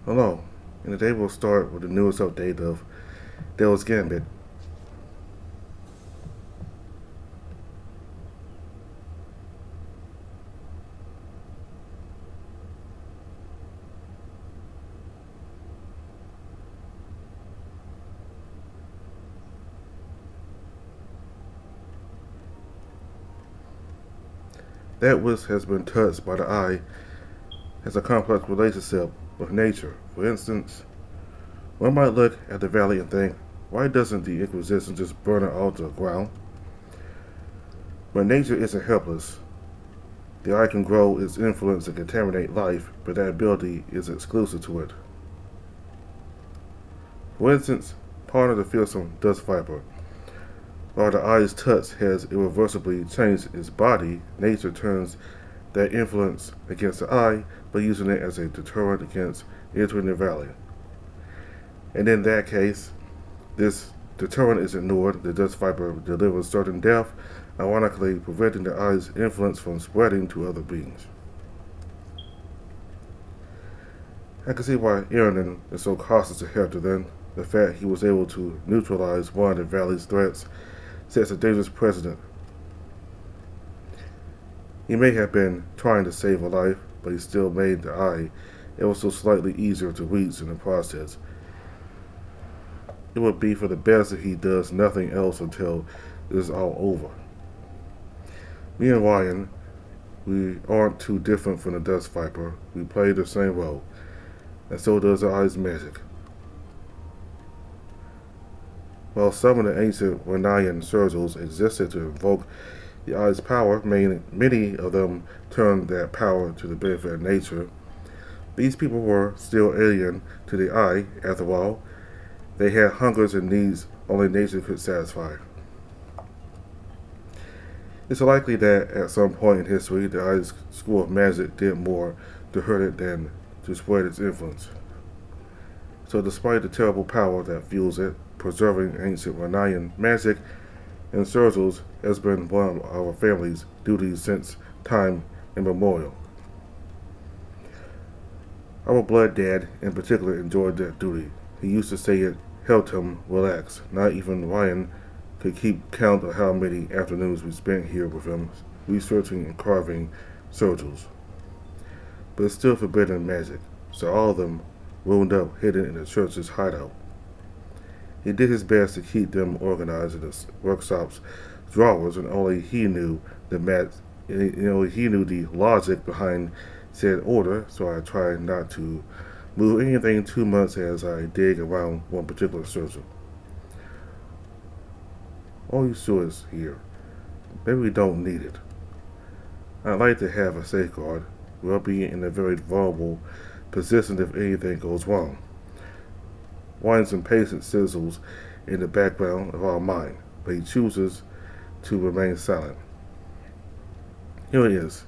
Hello, and today we'll start with the newest update of Dell's Gambit. That which has been touched by the eye has a complex relationship with nature. For instance, one might look at the valley and think, why doesn't the Inquisition just burn it all to the ground? But nature isn't helpless. The eye can grow its influence and contaminate life, but that ability is exclusive to it. For instance, part of the fearsome dust viper. While the eye's touch has irreversibly changed its body, nature turns that influence against the eye by using it as a deterrent against entering the valley. And in that case, this deterrent is ignored. The dust viper delivers certain death, ironically preventing the eye's influence from spreading to other beings. I can see why Aaron is so cautious to Hector then. The fact he was able to neutralize one of the valley's threats sets a dangerous precedent. He may have been trying to save a life, but he still made the eye ever so slightly easier to reach in the process. It would be for the best if he does nothing else until it is all over. Me and Ryan, we aren't too different from the Dust Viper. We play the same role, and so does the eye's magic. While some of the ancient Rhenian sigils existed to invoke the eye's power, many of them turned that power to the benefit of nature. These people were still alien to the eye, after all. They had hungers and needs only nature could satisfy. It's likely that at some point in history, the eye's school of magic did more to hurt it than to spread its influence. So despite the terrible power that fuels it, preserving ancient Rhenian magic and sigils has been one of our family's duties since time immemorial. Our blood dad, in particular, enjoyed that duty. He used to say it helped him relax. Not even Ryan could keep count of how many afternoons we spent here with him, researching and carving sigils. But it's still forbidden magic, so all of them wound up hidden in the church's hideout. He did his best to keep them organized in the workshop's drawers, and only he knew the logic behind said order. So I tried not to move anything too much as I dig around one particular sigil. All you saw is here. Maybe we don't need it. I'd like to have a safeguard. We'll be in a very vulnerable position if anything goes wrong. Wine's impatient sizzles in the background of our mind, but he chooses to remain silent. Here it is.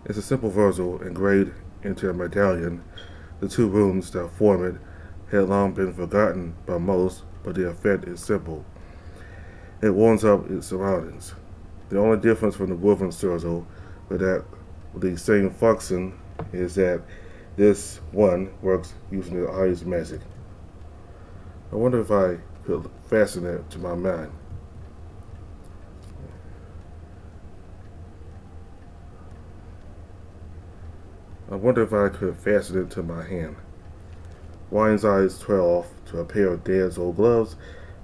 It's a simple verso engraved into a medallion. The two runes that form it had long been forgotten by most, but the effect is simple. It warms up its surroundings. The only difference from the woven sigil with the same function is that this one works using the eye's magic. I wonder if I could fasten it to my mind. I wonder if I could fasten it to my hand. Wine's eyes trail off to a pair of Dad's old gloves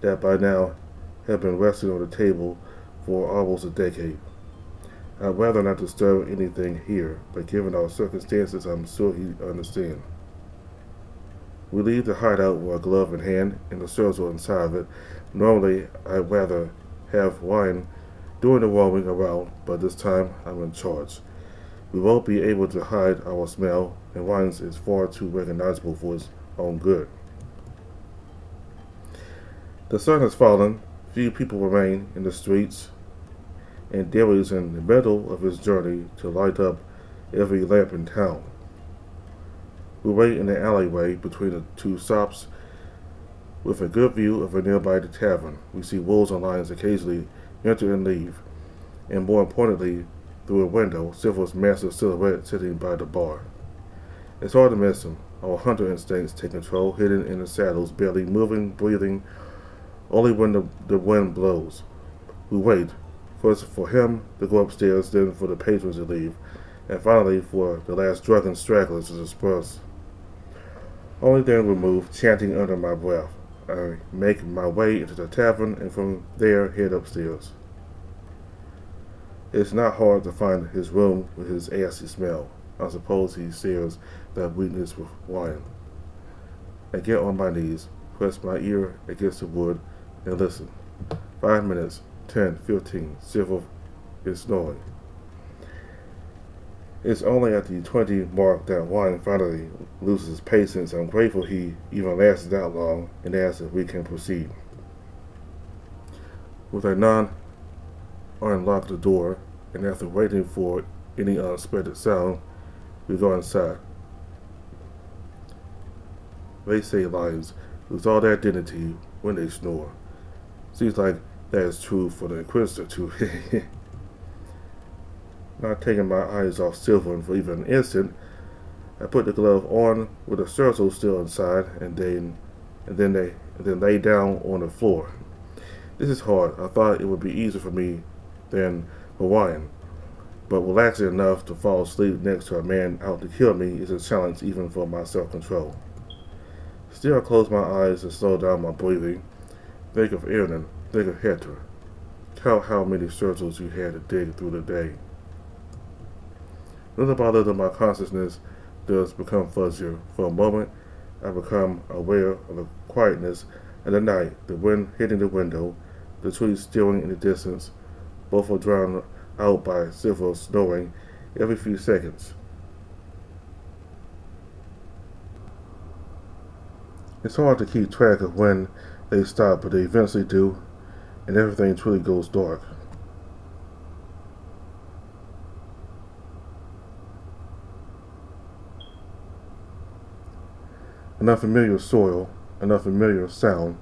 that by now have been resting on the table for almost a decade. I'd rather not disturb anything here, but given our circumstances, I'm sure he'd understand. We leave the hideout with a glove in hand and the sigil inside of it. Normally, I'd rather have Ryan doing the roaming around, but this time I'm in charge. We won't be able to hide our smell, and Ryan's is far too recognizable for his own good. The sun has fallen. Few people remain in the streets, and Derry is in the middle of his journey to light up every lamp in town. We wait in the alleyway between the two stops with a good view of a nearby tavern. We see wolves and lions occasionally enter and leave, and more importantly, through a window, Silver's massive silhouette sitting by the bar. It's hard to miss him. Our hunter instincts take control, hidden in the saddles, barely moving, breathing, only when the wind blows. We wait, first for him to go upstairs, then for the patrons to leave, and finally for the last drunken stragglers to disperse. Only then we move, chanting under my breath. I make my way into the tavern and from there head upstairs. It's not hard to find his room with his assy smell. I suppose he shares that weakness with wine. I get on my knees, press my ear against the wood, and listen. 5 minutes, 10, 15, Silver is snoring. It's only at the 20 mark that wine finally loses patience. I'm grateful he even lasted that long and asks if we can proceed. With a nod, I unlock the door, and after waiting for any unexpected sound, we go inside. They say lions lose all their dignity when they snore. Seems like that is true for the Inquisitor too. Not taking my eyes off Silver for even an instant, I put the glove on with the circle still inside, and then lay down on the floor. This is hard. I thought it would be easier for me than Hawaiian, but relaxing enough to fall asleep next to a man out to kill me is a challenge even for my self-control. Still, I close my eyes and slow down my breathing. Think of Ernan. Think of Hector. Count how many circles you had to dig through the day. Little by little, my consciousness does become fuzzier. For a moment, I become aware of the quietness of the night, the wind hitting the window, the trees stirring in the distance. Both are drowned out by Silver snoring every few seconds. It's hard to keep track of when they stop, but they eventually do, and everything truly goes dark. An unfamiliar soil, an unfamiliar sound,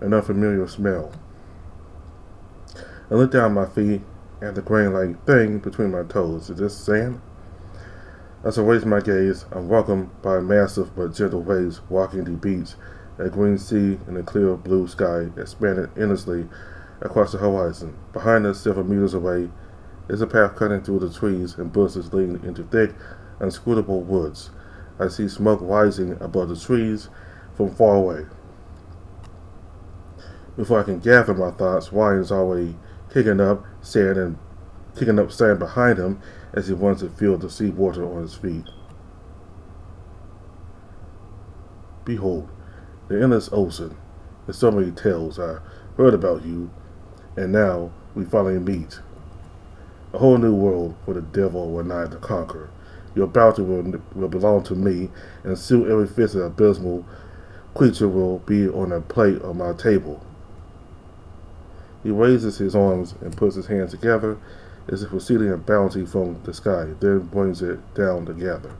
an unfamiliar smell. I look down my feet at the grain-like thing between my toes. Is this sand? As I raise my gaze, I'm welcomed by massive but gentle waves walking the beach, a green sea and a clear blue sky expanded endlessly across the horizon. Behind us, several meters away, is a path cutting through the trees and bushes leading into thick, inscrutable woods. I see smoke rising above the trees from far away. Before I can gather my thoughts, Ryan is already kicking up sand behind him as he wants to feel the sea water on his feet. Behold, the endless ocean. There's so many tales I heard about you, and now we finally meet. A whole new world for the devil or not to conquer. Your bounty will belong to me, and soon every fist of abysmal creature will be on a plate on my table. He raises his arms and puts his hands together as if receiving a bounty from the sky, then brings it down together.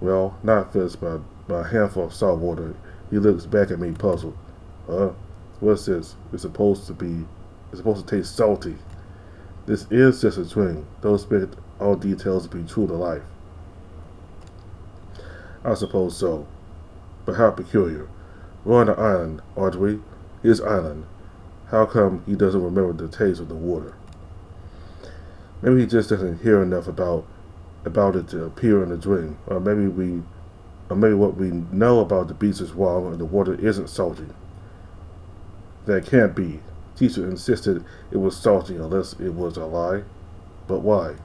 Well, not fist, but a handful of salt water. He looks back at me puzzled. What's this? It's supposed to taste salty. This is just a dream. Don't expect all details to be true to life. I suppose so. But how peculiar. We're on an island, aren't we? His island. How come he doesn't remember the taste of the water? Maybe he just doesn't hear enough about it to appear in the dream. Or maybe what we know about the beach is wrong and the water isn't salty. That can't be. Teacher insisted it was salty unless it was a lie. But why?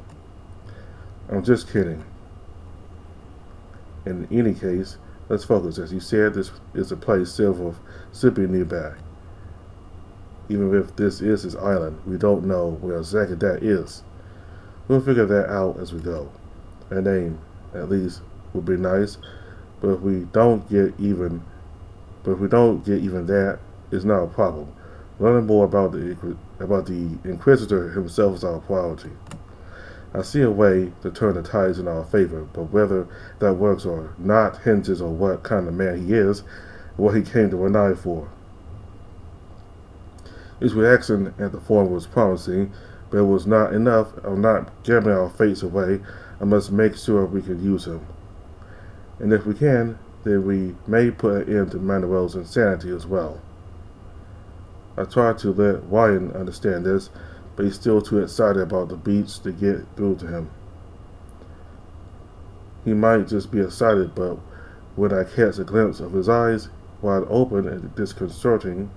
I'm just kidding. In any case, let's focus. As you said, this is a place Silver should be nearby. Even if this is his island, we don't know where exactly that is. We'll figure that out as we go. A name, at least, would be nice, but if we don't get even that, it's not a problem. Learning more about the Inquisitor himself is our priority. I see a way to turn the tides in our favor, but whether that works or not hinges on what kind of man he is and what he came to Renai for. His reaction at the form was promising, but it was not enough. I'm not gambling our fates away. I must make sure we can use him. And if we can, then we may put an end to Manuel's insanity as well. I tried to let Ryan understand this, but he's still too excited about the beach to get through to him. He might just be excited, but when I catch a glimpse of his eyes, wide open and disconcerting,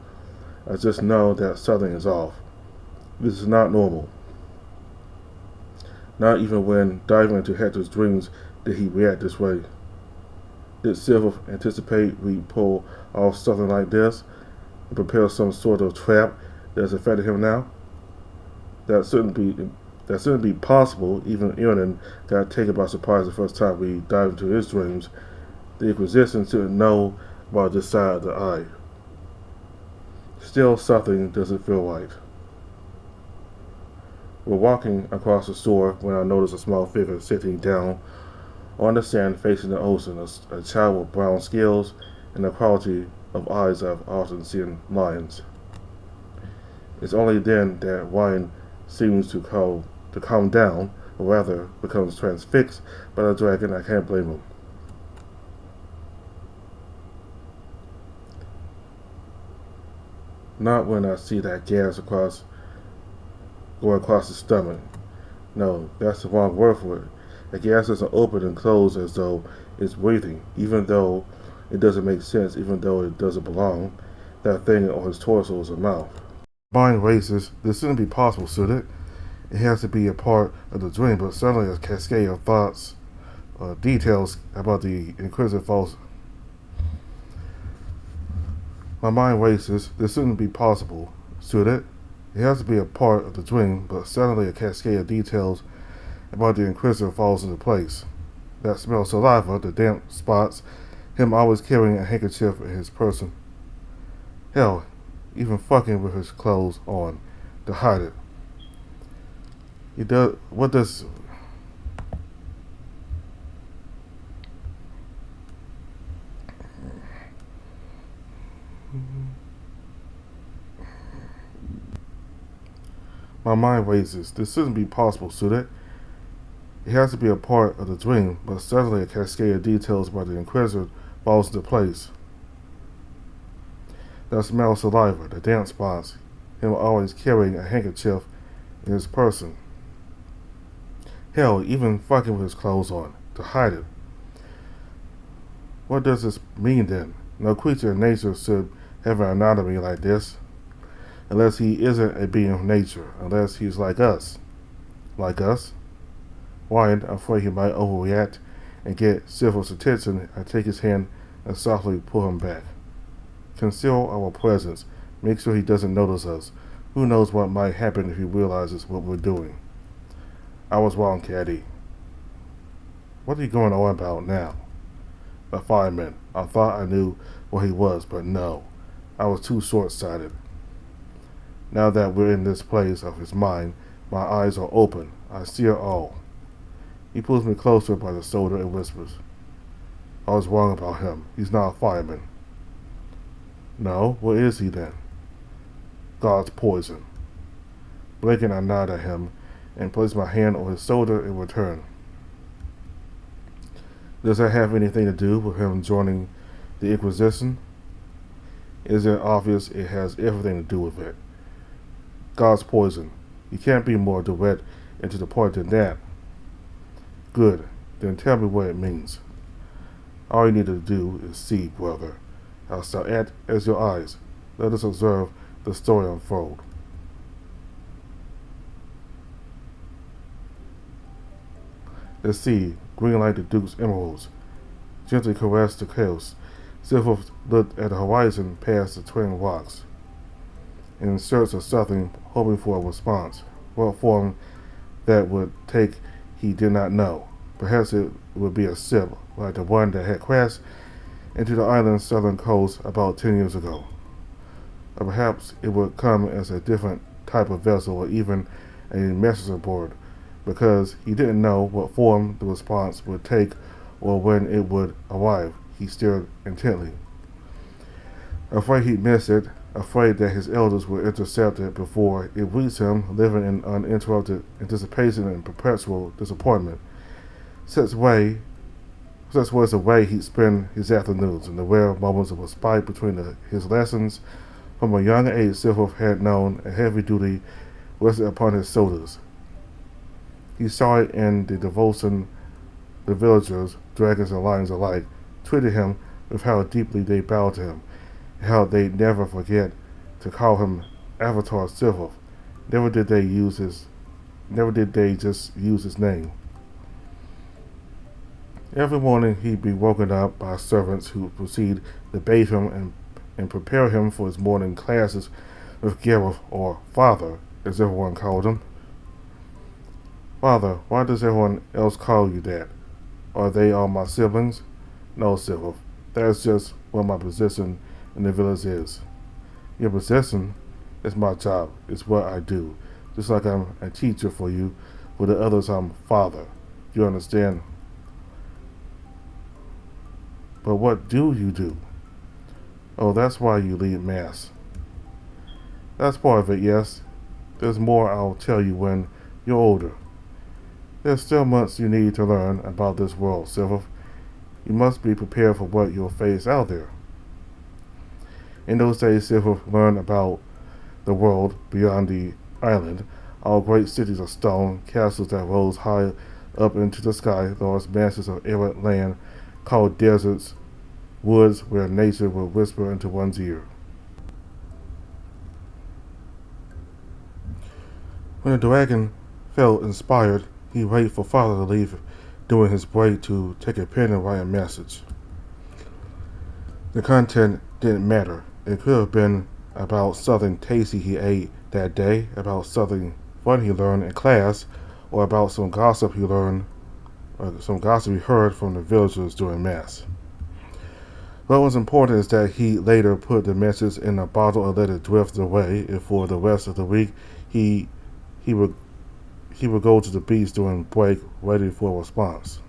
I just know that something is off. This is not normal. Not even when diving into Hector's dreams did he react this way. Did Silver anticipate we'd pull off something like this and prepare some sort of trap that's affected him now? That shouldn't be possible. Even Aaron got taken by surprise the first time we dived into his dreams. The Inquisition shouldn't know about this side of the eye. Still, something doesn't feel right. We're walking across the shore when I notice a small figure sitting down on the sand facing the ocean, a child with brown scales and the quality of eyes I've often seen in lions. It's only then that Ryan seems to calm down, or rather becomes transfixed by the dragon. I can't blame him. Not when I see that gas going across the stomach. No, that's the wrong word for it. The gas doesn't open and close as though it's breathing, even though it doesn't make sense, even though it doesn't belong. That thing on his torso is a mouth. Mind races. This shouldn't be possible, should it? It has to be a part of the dream, but suddenly a cascade of thoughts, details about the inquisitive false. My mind races. This shouldn't be possible, should it? It has to be a part of the dream, but suddenly a cascade of details about the Inquisitor falls into place. That smell of saliva, the damp spots, him always carrying a handkerchief in his person. Hell, even fucking with his clothes on to hide it. What does... My mind races. This shouldn't be possible, should it? It has to be a part of the dream, but suddenly a cascade of details about the Inquisitor falls into place. That smell of saliva, the damp spots, him always carrying a handkerchief in his person. Hell, even fucking with his clothes on, to hide it. What does this mean then? No creature in nature should have an anatomy like this. Unless he isn't a being of nature, unless he's like us. Like us? Ryan, afraid he might overreact and get Silver's attention, I take his hand and softly pull him back. Conceal our presence. Make sure he doesn't notice us. Who knows what might happen if he realizes what we're doing. I was wrong, Caddy. What are you going on about now? The fireman. I thought I knew what he was, but no. I was too short-sighted. Now that we're in this place of his mind, my eyes are open. I see it all. He pulls me closer by the shoulder and whispers, I was wrong about him. He's not a fireman. No, what is he then? God's poison. Blinking, I nod at him and place my hand on his shoulder in return. Does that have anything to do with him joining the Inquisition? Is it obvious? It has everything to do with it. God's poison. You can't be more direct and to the point than that. Good. Then tell me what it means. All you need to do is see, brother. I shall act as your eyes. Let us observe the story unfold. The sea, green like the Duke's emeralds, gently caressed the coast. Silver looked at the horizon past the twin rocks, in search of something, hoping for a response. What form that would take he did not know. Perhaps it would be a ship like the one that had crashed into the island's southern coast about 10 years ago. Or perhaps it would come as a different type of vessel or even a messenger board, because he didn't know what form the response would take or when it would arrive. He stared intently, afraid he'd miss it, afraid that his elders would intercept it before it reached him, living in uninterrupted anticipation and perpetual disappointment. Such Such was the way he'd spend his afternoons, in the rare moments of respite between his lessons. From a young age, Silver had known a heavy duty rested upon his shoulders. He saw it in the devotion the villagers, dragons and lions alike, treated him with how deeply they bowed to him, and how they never forget to call him Avatar Silver. Never did they just use his name. Every morning he'd be woken up by servants who would proceed to bathe him and prepare him for his morning classes with Gareth, or Father, as everyone called him. Father, why does everyone else call you that? Are they all my siblings? No, Silver. That's just what my position in the village is. Your position is my job. It's what I do. Just like I'm a teacher for you, for the others I'm father. You understand? But what do you do? Oh, that's why you lead mass. That's part of it, yes. There's more I'll tell you when you're older. There's still much you need to learn about this world, Silver. You must be prepared for what you'll face out there. In those days, Silver learned about the world beyond the island, all great cities of stone, castles that rose high up into the sky, large masses of arid land called deserts, woods where nature would whisper into one's ear. When the dragon felt inspired, he waited for Father to leave during his break to take a pen and write a message. The content didn't matter. It could have been about something tasty he ate that day, about something fun he learned in class, or about some gossip he heard from the villagers during mass. What was important is that he later put the message in a bottle and let it drift away, and for the rest of the week he would go to the beach during break, ready for a response.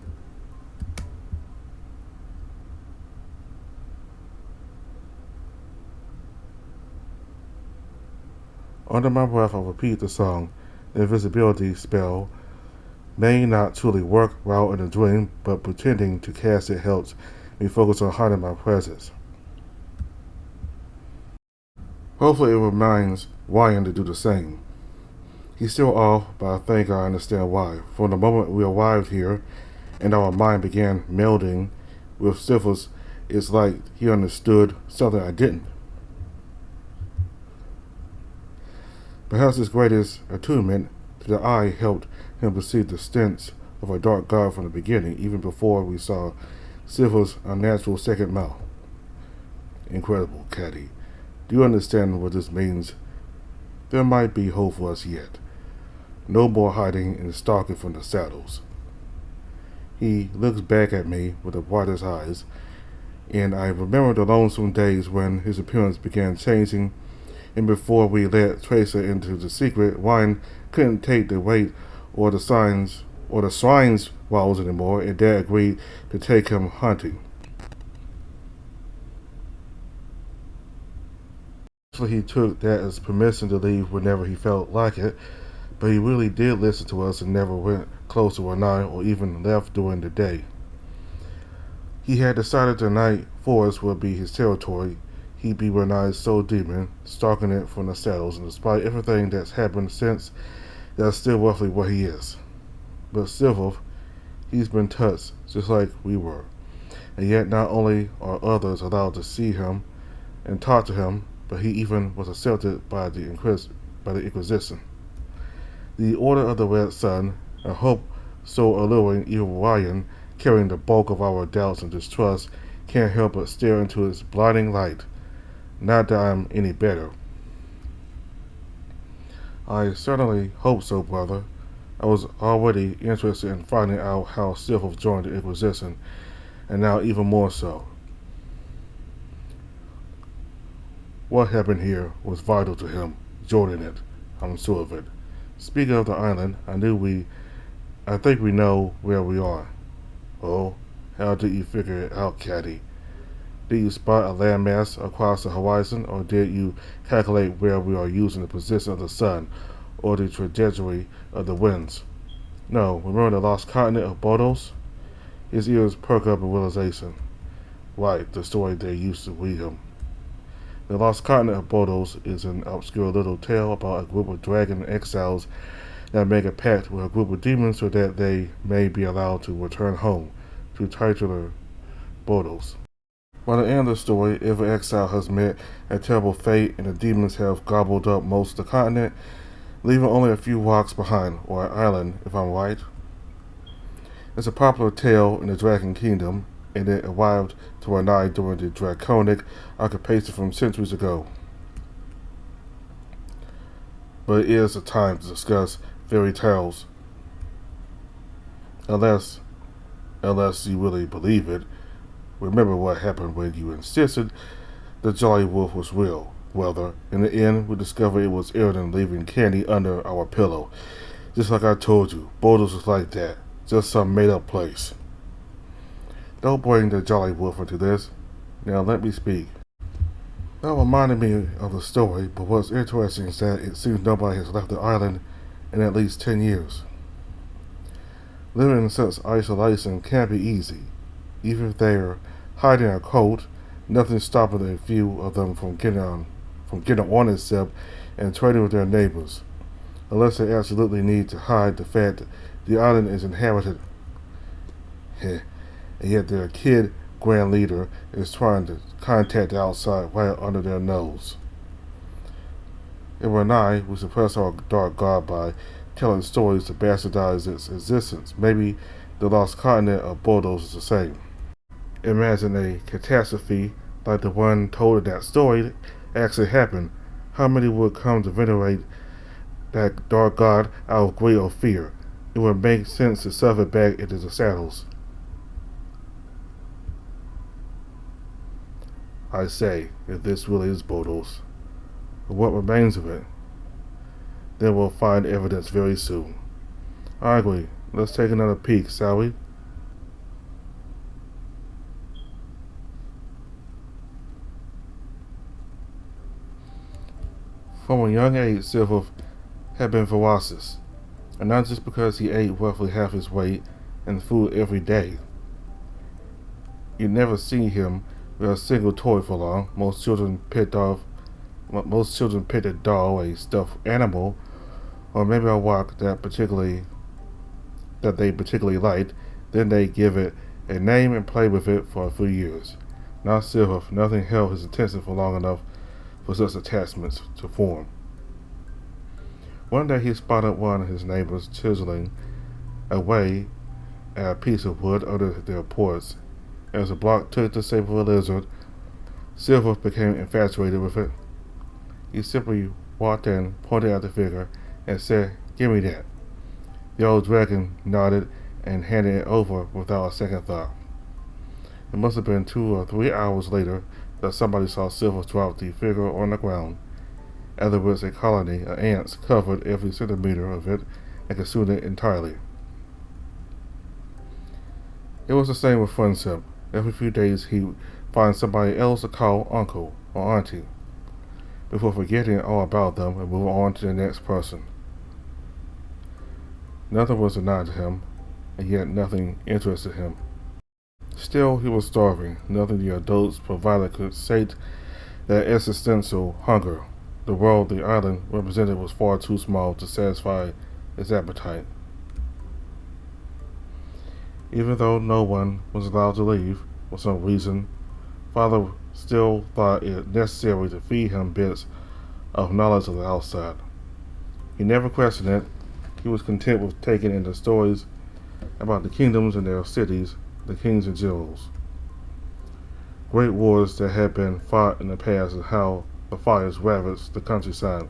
Under my breath, I repeat the song. The invisibility spell may not truly work while in a dream, but pretending to cast it helps me focus on hiding my presence. Hopefully it reminds Ryan to do the same. He's still off, but I think I understand why. From the moment we arrived here and our mind began melding with Silver's, it's like he understood something I didn't. Perhaps his greatest attunement to the eye helped him perceive the stench of a dark god from the beginning, even before we saw Silver's unnatural second mouth. Incredible, Caddy. Do you understand what this means? There might be hope for us yet. No more hiding and stalking from the saddles. He looks back at me with the brightest eyes, and I remember the lonesome days when his appearance began changing, and before we let Tracer into the secret, Ryan couldn't take the weight or the shrines walls anymore, and Dad agreed to take him hunting. So he took that as permission to leave whenever he felt like it, but he really did listen to us and never went close to Renai or even left during the day. He had decided the night forest would be his territory. He'd be Renai's soul demon, stalking it from the saddles, and despite everything that's happened since, that's still roughly what he is. But Silver, he's been touched just like we were, and yet not only are others allowed to see him and talk to him, but he even was accepted by the Inquisition. The Order of the Red Sun, a hope so alluring even Ryan, carrying the bulk of our doubts and distrust, can't help but stare into its blinding light. Not that I'm any better. I certainly hope so, brother. I was already interested in finding out how Silver joined the Inquisition, and now even more so. What happened here was vital to him, joining it. I'm sure of it. Speaking of the island, I think we know where we are. Oh, how did you figure it out, Caddy? Did you spot a landmass across the horizon, or did you calculate where we are using the position of the sun, or the trajectory of the winds? No, remember the lost continent of Bodos? His ears perk up in realization. Right, the story they used to read him. The Lost Continent of Bodos is an obscure little tale about a group of dragon exiles that make a pact with a group of demons so that they may be allowed to return home to titular Bodos. By the end of the story, every exile has met a terrible fate and the demons have gobbled up most of the continent, leaving only a few rocks behind, or an island, if I'm right. It's a popular tale in the Dragon Kingdom, and it arrived to our night during the draconic occupation from centuries ago. But it is a time to discuss fairy tales. Unless you really believe it. Remember what happened when you insisted the Jolly Wolf was real. Well, in the end, we discovered it was Erden leaving candy under our pillow. Just like I told you, Bodos was like that. Just some made-up place. Don't bring the Jolly Wolf into this. Now let me speak. That reminded me of the story, but what's interesting is that it seems nobody has left the island in at least 10 years. Living in such isolation can't be easy. Even if they're hiding a cult, nothing's stopping a few of them from getting on a ship and trading with their neighbors, unless they absolutely need to hide the fact that the island is inhabited, and yet their kid grand leader is trying to contact the outside right under their nose. In Renai, we suppress our dark god by telling stories to bastardize its existence. Maybe the Lost Continent of Bodos is the same. Imagine a catastrophe like the one told in that story actually happened. How many would come to venerate that dark god out of great fear? It would make sense to shove it back into the saddles. I say, if this really is Bodos, what remains of it? Then we'll find evidence very soon. I agree. Let's take another peek, shall we? From a young age, Silver had been ferocious, and not just because he ate roughly half his weight in food every day. You'd never see him with a single toy for long. Most children picked a doll, a stuffed animal, or maybe a rock that they particularly liked. Then they give it a name and play with it for a few years. Not Silver. Nothing held his attention for long enough for such attachments to form. One day he spotted one of his neighbors chiseling away at a piece of wood under their porch. As the block took the shape of a lizard, Silver became infatuated with it. He simply walked in, pointed at the figure, and said, "Give me that." The old dragon nodded and handed it over without a second thought. It must have been 2 or 3 hours later that somebody saw Silver drop the figure on the ground. Afterwards, a colony of ants covered every centimeter of it and consumed it entirely. It was the same with Friendship. Every few days he'd find somebody else to call uncle or auntie, before forgetting all about them and moving on to the next person. Nothing was denied to him, and yet nothing interested him. Still, he was starving. Nothing the adults provided could sate that existential hunger. The world the island represented was far too small to satisfy his appetite. Even though no one was allowed to leave, for some reason, Father still thought it necessary to feed him bits of knowledge of the outside. He never questioned it. He was content with taking in the stories about the kingdoms and their cities, the kings and generals. Great wars that had been fought in the past and how the fires ravaged the countryside,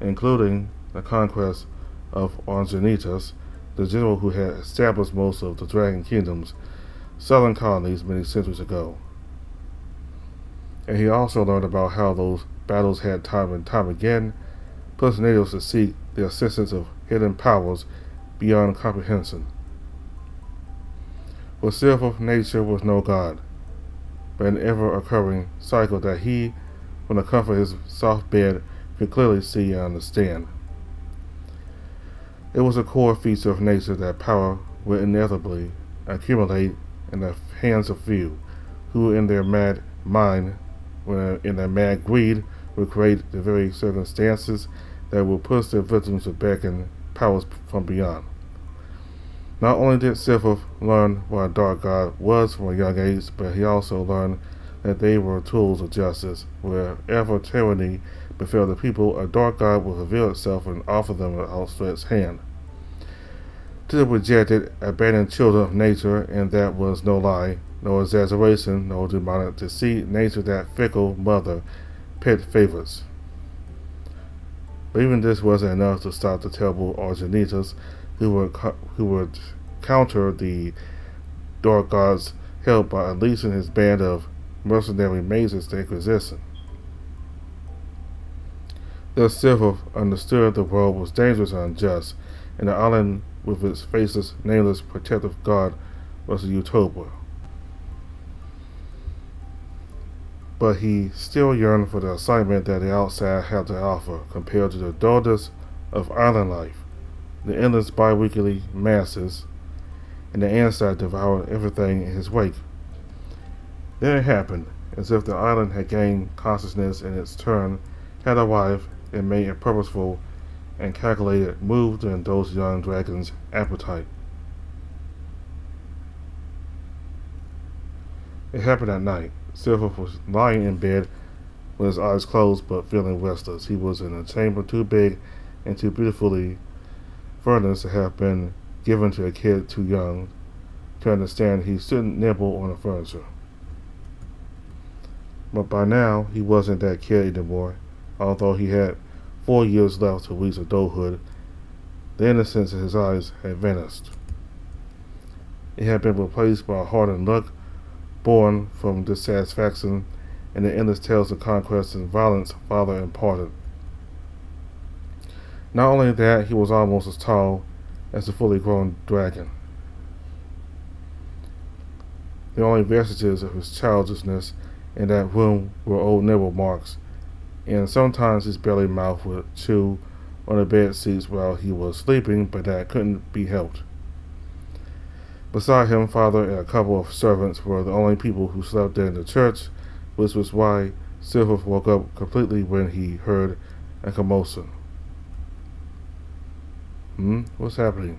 including the conquest of Orangenitas, the general who had established most of the dragon kingdom's southern colonies many centuries ago. And he also learned about how those battles had time and time again pushed natives to seek the assistance of hidden powers beyond comprehension. For Silver, nature was no god, but an ever-occurring cycle that he, from the comfort of his soft bed, could clearly see and understand. It was a core feature of nature that power would inevitably accumulate in the hands of few, who in their mad mind, in their mad greed, will create the very circumstances that will push their victims to beckon powers from beyond. Not only did Sifo learn what a dark god was from a young age, but he also learned that they were tools of justice. Wherever tyranny befell the people, a dark god would reveal itself and offer them an outstretched hand. To the rejected, abandoned children of nature, and that was no lie, no exaggeration, no demonic deceit, nature, that fickle mother, pet favorites. But even this wasn't enough to stop the terrible Argenitas who would counter the dark god's help by unleashing his band of mercenary mazes to Inquisition. Thus Silver understood the world was dangerous and unjust, and the island with its faceless, nameless, protective god was a utopia. But he still yearned for the assignment that the outside had to offer, compared to the dullness of island life, the endless bi-weekly masses, and the inside devoured everything in his wake. Then it happened, as if the island had gained consciousness in its turn, had arrived, and made a purposeful and calculated move to indulge the young dragon's appetite. It happened at night. Silver was lying in bed with his eyes closed but feeling restless. He was in a chamber too big and too beautifully furnished to have been given to a kid too young to understand he shouldn't nibble on the furniture. But by now, he wasn't that kid anymore. Although he had 4 years left to reach adulthood, the innocence in his eyes had vanished. It had been replaced by a hardened look, born from dissatisfaction and the endless tales of conquest and violence father imparted. Not only that, he was almost as tall as a fully grown dragon. The only vestiges of his childishness in that room were old nibble marks, and sometimes his belly mouth would chew on the bed seats while he was sleeping, but that couldn't be helped. Beside him, father and a couple of servants were the only people who slept in the church, which was why Silver woke up completely when he heard a commotion. What's happening?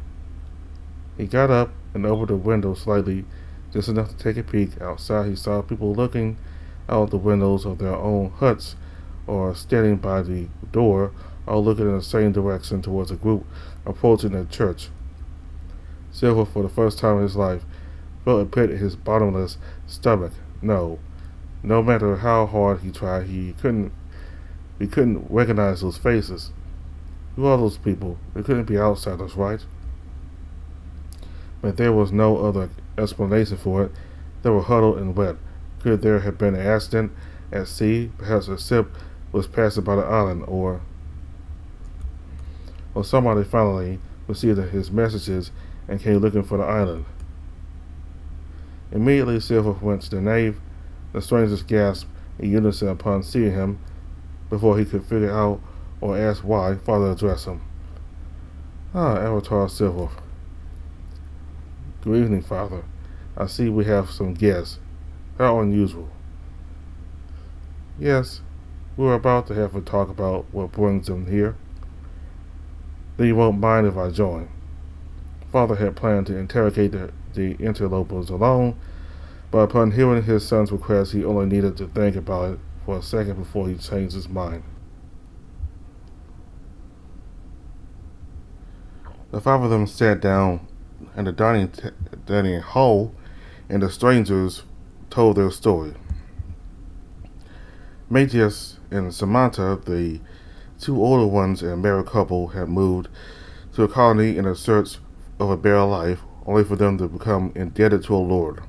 He got up and opened the window slightly, just enough to take a peek. Outside, he saw people looking out the windows of their own huts, or standing by the door, all looking in the same direction towards a group approaching the church. Silver, for the first time in his life, felt a pit in his bottomless stomach. No matter how hard he tried, he couldn't recognize those faces. Who are those people? They couldn't be outsiders, right? But there was no other explanation for it. They were huddled and wet. Could there have been an accident at sea? Perhaps a ship was passing by the island, or somebody finally received his messages and came looking for the island. Immediately, Silver went to the nave. The strangers gasped in unison upon seeing him. Before he could figure out or ask why, father addressed him. Avatar Silver. Good evening, father. I see we have some guests. How unusual. Yes, we were about to have a talk about what brings them here. Then you won't mind if I join. Father had planned to interrogate the interlopers alone, but upon hearing his son's request, he only needed to think about it for a second before he changed his mind. The five of them sat down in the dining hall, and the strangers told their story. Matthias and Samantha, the two older ones and married couple, had moved to a colony in a search of a better life, only for them to become indebted to a lord.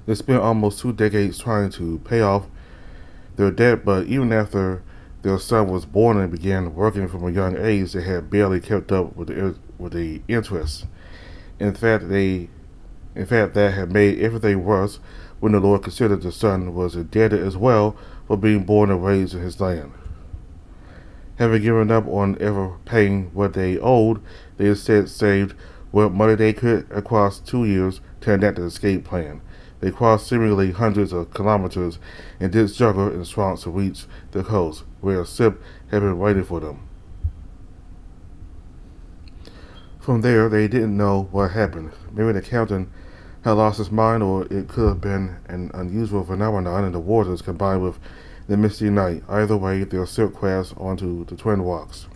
They spent almost 2 decades trying to pay off their debt, but even after their son was born and began working from a young age, they had barely kept up with the interest. In fact, that had made everything worse when the Lord considered the son was indebted as well for being born and raised in his land. Having given up on ever paying what they owed, they instead saved what money they could across 2 years to enact the escape plan. They crossed seemingly hundreds of kilometers and did struggle in swamps to reach the coast, where a ship had been waiting for them. From there, they didn't know what happened. Maybe the captain had lost his mind, or it could have been an unusual phenomenon in the waters combined with the misty night. Either way, their ship crashed onto the Twin Rocks.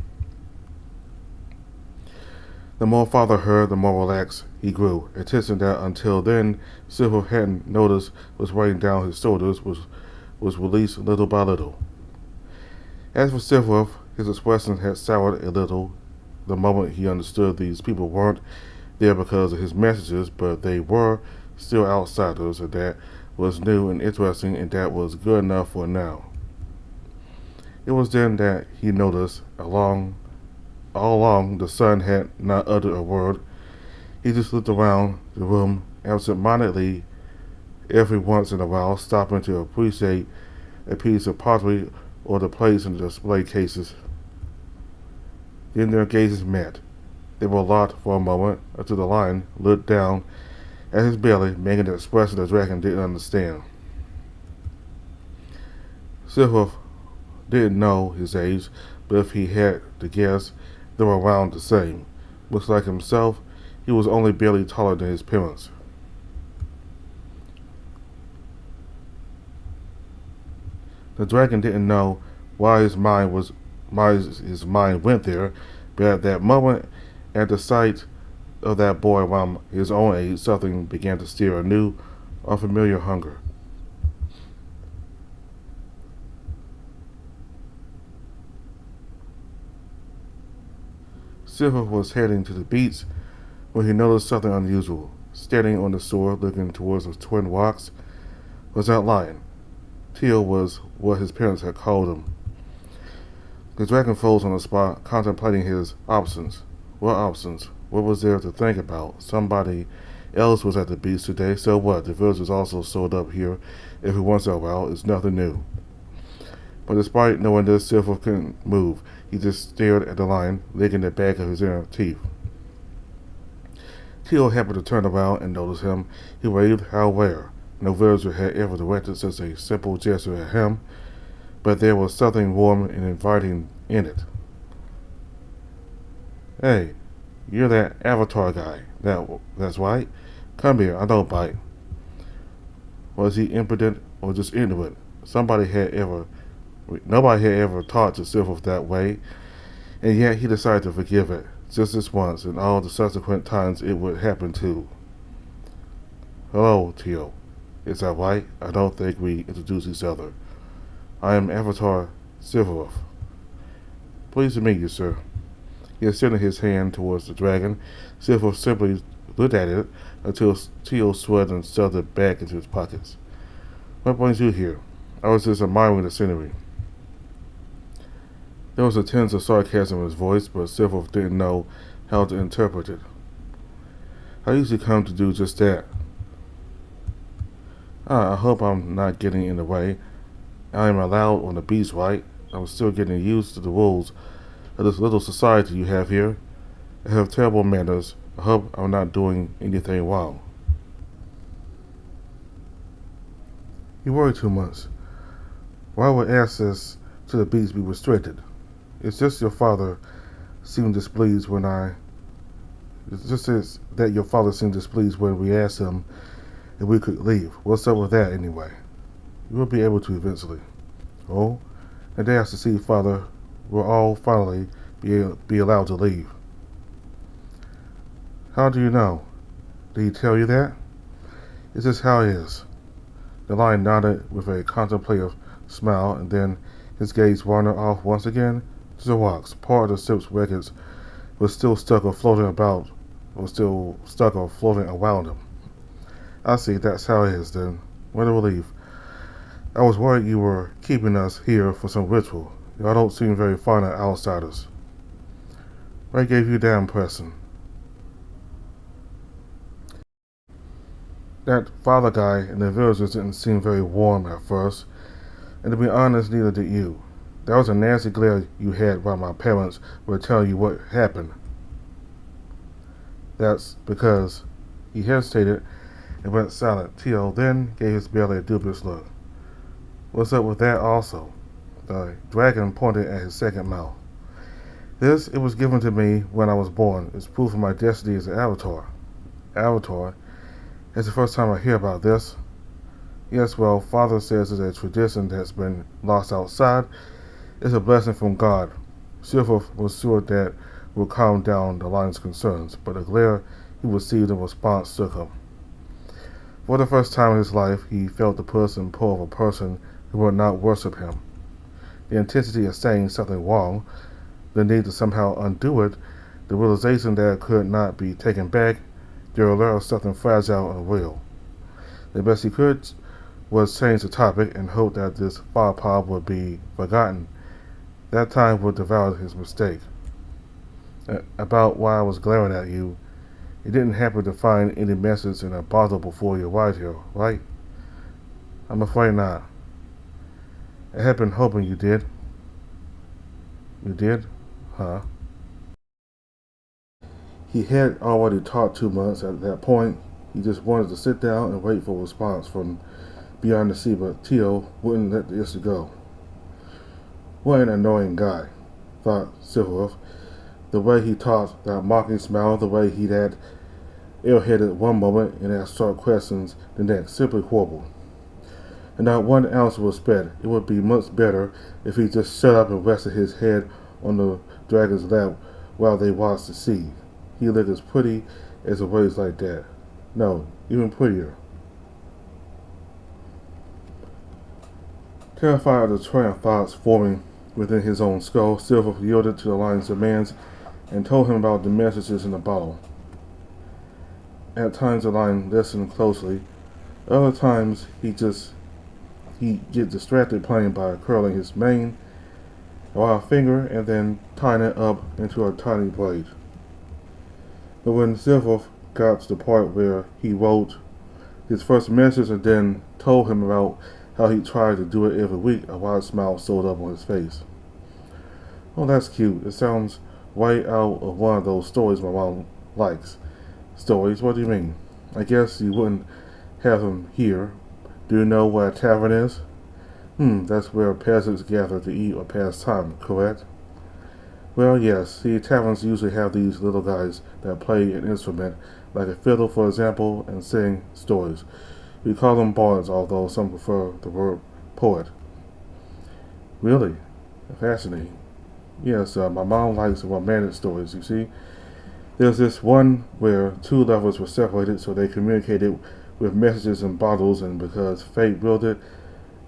The more father heard, the more relaxed he grew. Attention that until then Silver hadn't noticed was weighing down his shoulders was released little by little. As for Silver, his expression had soured a little the moment he understood these people weren't there because of his messages, but they were still outsiders, and that was new and interesting, and that was good enough for now. It was then that he noticed all along the son had not uttered a word. He just looked around the room absent-mindedly every once in a while, stopping to appreciate a piece of pottery or the plates in the display cases. Then their gazes met. They were locked for a moment until the lion looked down at his belly, making an expression the dragon didn't understand. Silver didn't know his age, but if he had to guess, they were around the same. Much like himself, he was only barely taller than his parents. The dragon didn't know why his mind went there, but at that moment, at the sight of that boy around his own age, something began to stir a new, unfamiliar hunger. Silver was heading to the beach when he noticed something unusual. Standing on the shore, looking towards the Twin Rocks, was that lion. Teal was what his parents had called him. The dragon froze on the spot, contemplating his options. What options? What was there to think about? Somebody else was at the beach today, so what? The villagers also showed up here every once in a while. It's nothing new. But despite knowing this, Silver couldn't move. He just stared at the lion, licking the back of his inner teeth. Teal happened to turn around and notice him. He waved, how rare. No villager had ever directed such a simple gesture at him, but there was something warm and inviting in it. Hey, you're that Avatar guy. That's right. Come here, I don't bite. Was he impotent or just ignorant? Nobody had ever talked to Silver that way, and yet he decided to forgive it, just this once, and all the subsequent times it would happen too. Hello, Teal. Is that right? I don't think we introduced each other. I am Avatar Silverwolf. Pleased to meet you, sir. He extended his hand towards the dragon. Silver simply looked at it until Teal sweat and shoved it back into his pockets. What brings you here? I was just admiring the scenery. There was a tinge of sarcasm in his voice, but Silver didn't know how to interpret it. I usually come to do just that. I hope I'm not getting in the way. I am allowed on the beach, right? I'm still getting used to the rules of this little society you have here. I have terrible manners. I hope I'm not doing anything wrong. You worry too much. Why would access to the beach be restricted? It's just your father seemed displeased when your father seemed displeased when we asked him if we could leave. What's up with that anyway? You will be able to eventually. Oh, and they asked to see Father. We'll all finally be allowed to leave. How do you know? Did he tell you that? It's just how it is. The lion nodded with a contemplative smile, and then his gaze wandered off once again to the rocks. Part of the ship's wreckage was still stuck or floating around him. I see, that's how it is then. What a relief. I was worried you were keeping us here for some ritual. Y'all don't seem very fond of outsiders. What gave you that impression? That father guy and the villagers didn't seem very warm at first, and to be honest, neither did you. That was a nasty glare you had while my parents were telling you what happened. That's because he hesitated and went silent. Tio then gave his belly a dubious look. What's up with that also? The dragon pointed at his second mouth. It was given to me when I was born. It's proof of my destiny as an avatar. Avatar? It's the first time I hear about this. Yes, well, Father says it's a tradition that's been lost outside. It's a blessing from God. Silver was sure that would calm down the lion's concerns, but the glare he received in response shook him. For the first time in his life, he felt the push and pull of a person who would not worship him. The intensity of saying something wrong, the need to somehow undo it, the realization that it could not be taken back, the allure of something fragile and real. The best he could was change the topic and hope that this faux pas would be forgotten. That time would devour his mistake. About why I was glaring at you, you didn't happen to find any message in a bottle before you arrived here, right? I'm afraid not. I had been hoping you did. You did? Huh? He had already talked 2 months at that point. He just wanted to sit down and wait for a response from beyond the sea, but Tio wouldn't let the issue go. What an annoying guy, thought Silverwolf. The way he talked, that mocking smile, the way he had airheaded one moment and asked short questions the next, simply horrible. And not one ounce of respect. It would be much better if he just shut up and rested his head on the dragon's lap while they watched the sea. He looked as pretty as a waves like that. No, even prettier. Terrified of the train of thoughts forming within his own skull, Silver yielded to the lion's demands and told him about the messages in the bottle. At times the lion listened closely. Other times he'd get distracted playing by curling his mane or a finger and then tying it up into a tiny blade. But when Silver got to the part where he wrote his first message and then told him about how he tried to do it every week, a wide smile showed up on his face. Oh, that's cute. It sounds right out of one of those stories my mom likes. Stories? What do you mean? I guess you wouldn't have him here. Do you know what a tavern is? That's where peasants gather to eat or pass time, correct? Well, yes. See, taverns usually have these little guys that play an instrument, like a fiddle, for example, and sing stories. We call them bards, although some prefer the word poet. Really? Fascinating. Yes, my mom likes romantic stories, you see. There's this one where two lovers were separated, so they communicated with messages in bottles, and because fate willed it,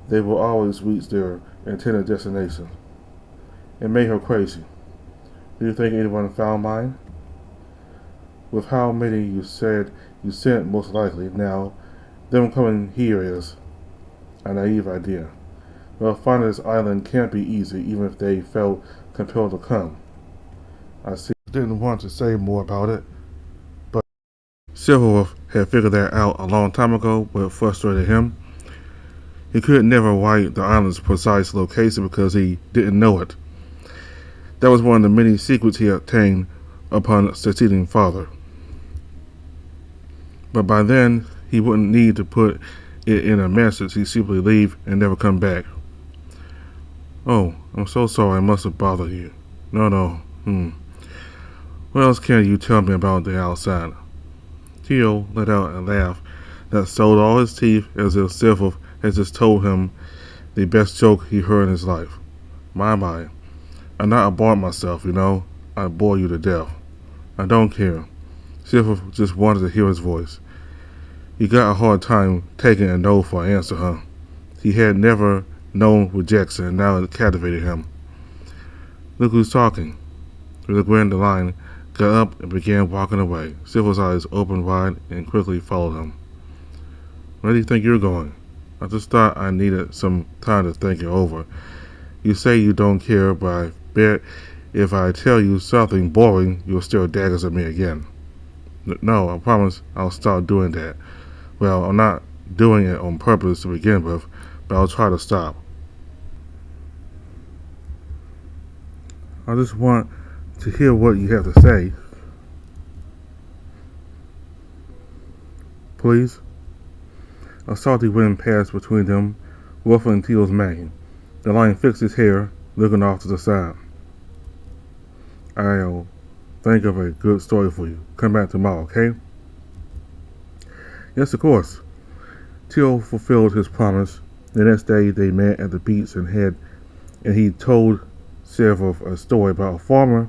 they will always reach their intended destination. It made her crazy. Do you think anyone found mine? With how many you said you sent, most likely. Now, them coming here is a naive idea. Well, finding this island can't be easy, even if they felt compelled to come. I see. Didn't want to say more about it, but Silverwolf had figured that out a long time ago, but it frustrated him. He could never write the island's precise location because he didn't know it. That was one of the many secrets he obtained upon succeeding father. But by then, he wouldn't need to put it in a message. He'd simply leave and never come back. Oh, I'm so sorry I must have bothered you. No. What else can you tell me about the outside? Tio let out a laugh that showed all his teeth as if Silver had just told him the best joke he heard in his life. My. I'm not a bard myself, you know. I bore you to death. I don't care. Silver just wanted to hear his voice. He got a hard time taking a no for an answer, huh? He had never known rejection, and now it captivated him. Look who's talking. The grand line got up and began walking away. Silver's eyes opened wide and quickly followed him. Where do you think you're going? I just thought I needed some time to think it over. You say you don't care, but I bet if I tell you something boring, you'll stare daggers at me again. No, I promise I'll stop doing that. Well, I'm not doing it on purpose to begin with, but I'll try to stop. I just want to hear what you have to say. please. A salty wind passed between them, ruffling Teal's mane. The lion fixed his hair, looking off to the side. I'll think of a good story for you. Come back tomorrow, okay? Yes, of course. Teal fulfilled his promise. The next day they met at the beach and he told Silver a story about a farmer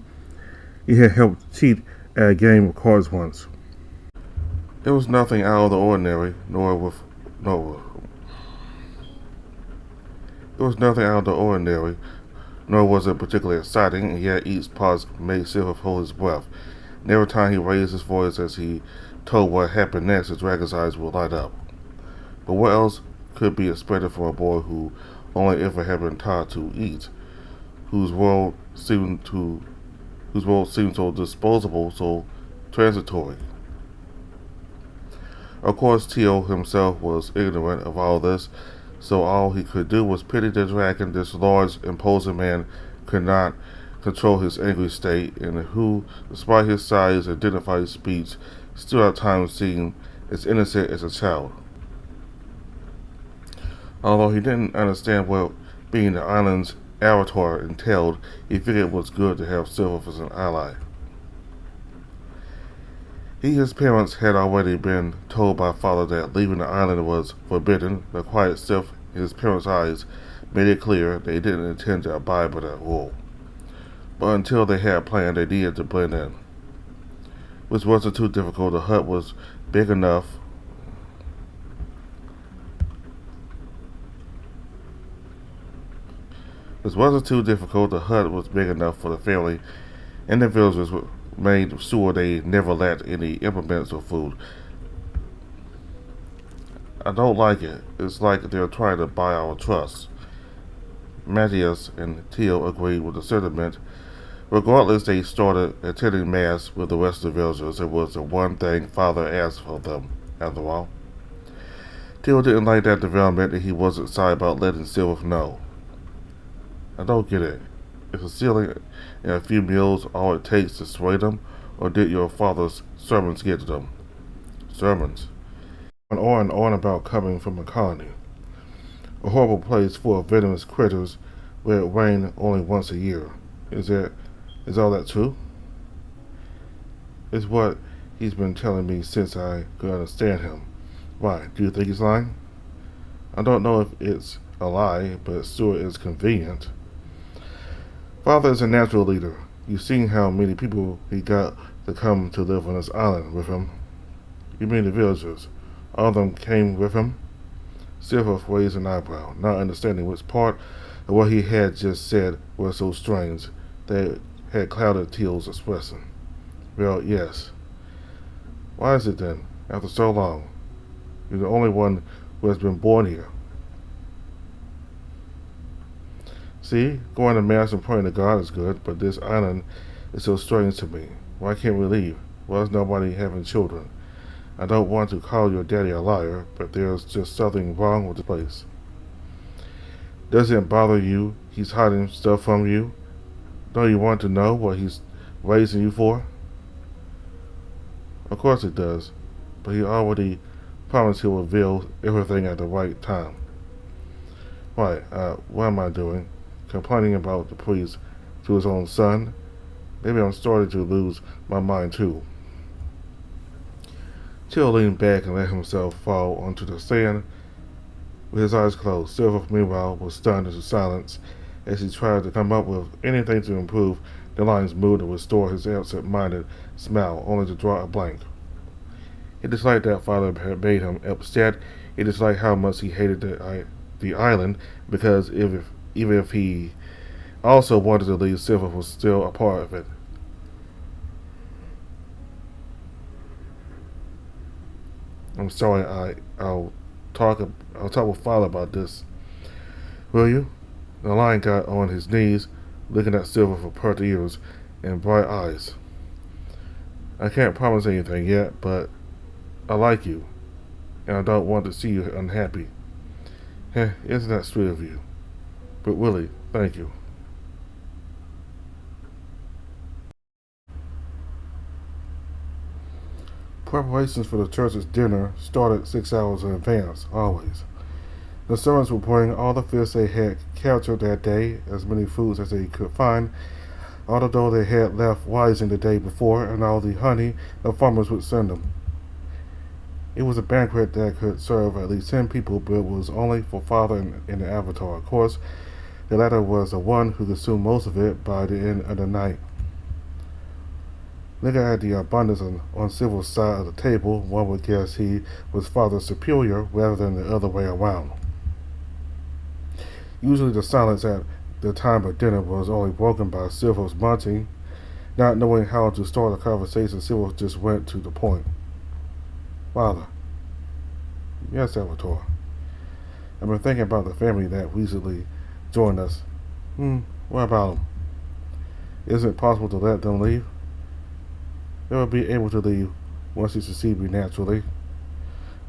he had helped cheat at a game of cards once. It was nothing out of the ordinary, nor was it particularly exciting, and yet each pause made Silver hold his breath. And every time he raised his voice as he told what happened next, the dragon's eyes would light up. But what else could be expected from a boy who only ever had been taught to eat, whose world seemed so disposable, so transitory? Of course, Teal himself was ignorant of all this, so all he could do was pity the dragon. This large, imposing man could not control his angry state, and who, despite his size and dignified speech, still at times seemed as innocent as a child. Although he didn't understand what being the island's avatar entailed, he figured it was good to have Silver as an ally. His parents had already been told by Father that leaving the island was forbidden. The quiet self in his parents' eyes made it clear they didn't intend to abide by that rule. But until they had planned, they needed to blend in. Which wasn't too difficult. The hut was big enough for the family, and the villagers made sure they never lacked any implements or food. I don't like it. It's like they're trying to buy our trust. Matthias and Teal agreed with the sentiment. Regardless, they started attending Mass with the rest of the villagers. It was the one thing Father asked of them, after all. Teal didn't like that development, and he wasn't sorry about letting Silver know. I don't get it. Is a ceiling and a few meals all it takes to sway them, or did your father's sermons get to them? Sermons. And on about coming from a colony. A horrible place full of venomous critters where it rained only once a year. Is all that true? It's what he's been telling me since I could understand him. Why, do you think he's lying? I don't know if it's a lie, but it sure is convenient. Father is a natural leader. You've seen how many people he got to come to live on this island with him. You mean the villagers? All of them came with him? Silver raised an eyebrow, not understanding which part of what he had just said was so strange that it had clouded Teal's expression. Well, yes. Why is it then, after so long? You're the only one who has been born here. See, going to Mass and praying to God is good, but this island is so strange to me. Why can't we leave? Why is nobody having children? I don't want to call your daddy a liar, but there's just something wrong with the place. Doesn't it bother you he's hiding stuff from you? Don't you want to know what he's raising you for? Of course it does, but he already promised he'll reveal everything at the right time. Right, what am I doing? Complaining about the priest to his own son? Maybe I'm starting to lose my mind too. Teal leaned back and let himself fall onto the sand with his eyes closed. Silver, meanwhile, was stunned into silence as he tried to come up with anything to improve the lion's mood and restore his absent-minded smile, only to draw a blank. He disliked that Father had made him upset. He disliked how much he hated the island, because even if he also wanted to leave, Silver was still a part of it. I'm sorry, I'll talk with Father about this. Will you? The lion got on his knees, looking at Silver with perked ears and bright eyes. I can't promise anything yet, but I like you, and I don't want to see you unhappy. Isn't that sweet of you? But really, thank you. Preparations for the church's dinner started 6 hours in advance, always. The servants were pouring all the fish they had captured that day, as many foods as they could find, although they had left rising the day before, and all the honey the farmers would send them. It was a banquet that could serve at least 10 people, but it was only for Father and the Avatar. Of course, the latter was the one who consumed most of it by the end of the night. Looking at the abundance on Silver's side of the table, one would guess he was Father's superior rather than the other way around. Usually the silence at the time of dinner was only broken by Silver's munching. Not knowing how to start a conversation, Silver just went to the point. Father. Yes, Avatar. I've been thinking about the family that recently joined us. What about them? Isn't it possible to let them leave? They will be able to leave once you succeed me naturally.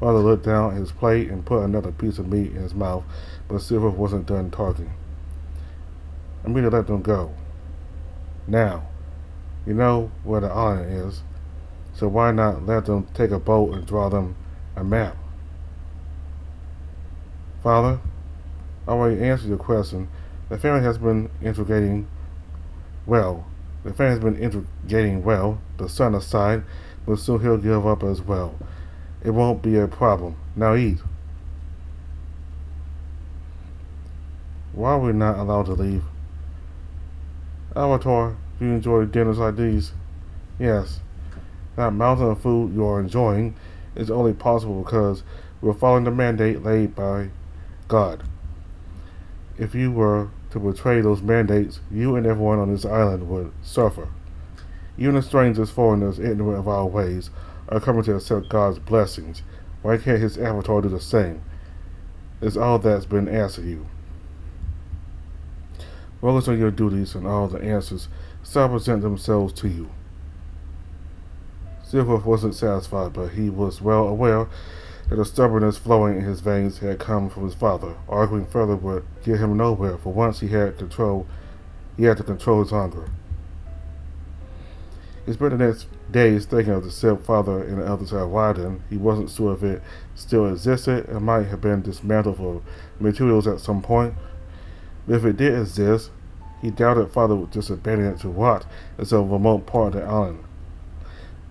Father looked down at his plate and put another piece of meat in his mouth, but Silver wasn't done talking. I'm going to let them go. Now, you know where the island is, so why not let them take a boat and draw them a map? Father, I already answered your question. The family has been integrating well. The son aside, but soon he'll give up as well. It won't be a problem. Now eat. Why are we not allowed to leave? Avatar, do you enjoy dinners like these? Yes. That mountain of food you are enjoying is only possible because we're following the mandate laid by God. If you were to betray those mandates, you and everyone on this island would suffer. Even the strangers, foreigners, ignorant of our ways, are coming to accept God's blessings. Why can't his avatar do the same? It's all that's been asked of you. Focus on your duties and all the answers shall present themselves to you. Silver wasn't satisfied, but he was well aware that the stubbornness flowing in his veins had come from his father. Arguing further would get him nowhere, for once he had to control his hunger. He spent the next days thinking of the ship Father and the others had arrived in. He wasn't sure if it still existed and might have been dismantled for materials at some point. But if it did exist, he doubted Father would just abandon it to rot in some remote part of the island.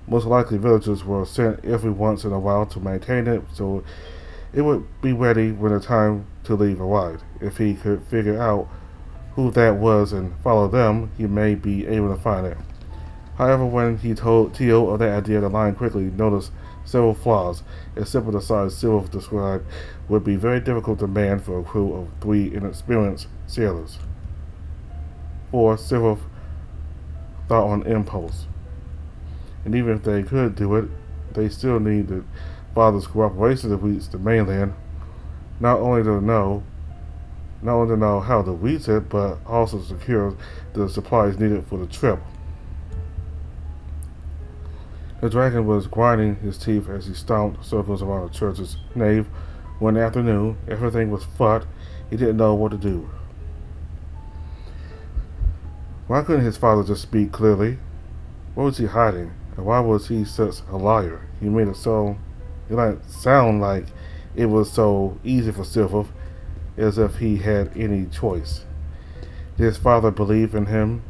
Most likely villagers were sent every once in a while to maintain it, so it would be ready when the time to leave arrived. If he could figure out who that was and follow them, he may be able to find it. However, when he told Tio of that idea, the line quickly noticed several flaws. A simple the size Silver described would be very difficult to man for a crew of 3 inexperienced sailors. 4. Silver thought on impulse. And even if they could do it, they still need the father's cooperation to reach the mainland, not only to know how to reach it, but also to secure the supplies needed for the trip. The dragon was grinding his teeth as he stomped circles around the church's nave. One afternoon, everything was fucked. He didn't know what to do. Why couldn't his father just speak clearly? What was he hiding? And why was he such a liar? He made it sound like it was so easy for Silver, as if he had any choice. Did his father believe in him?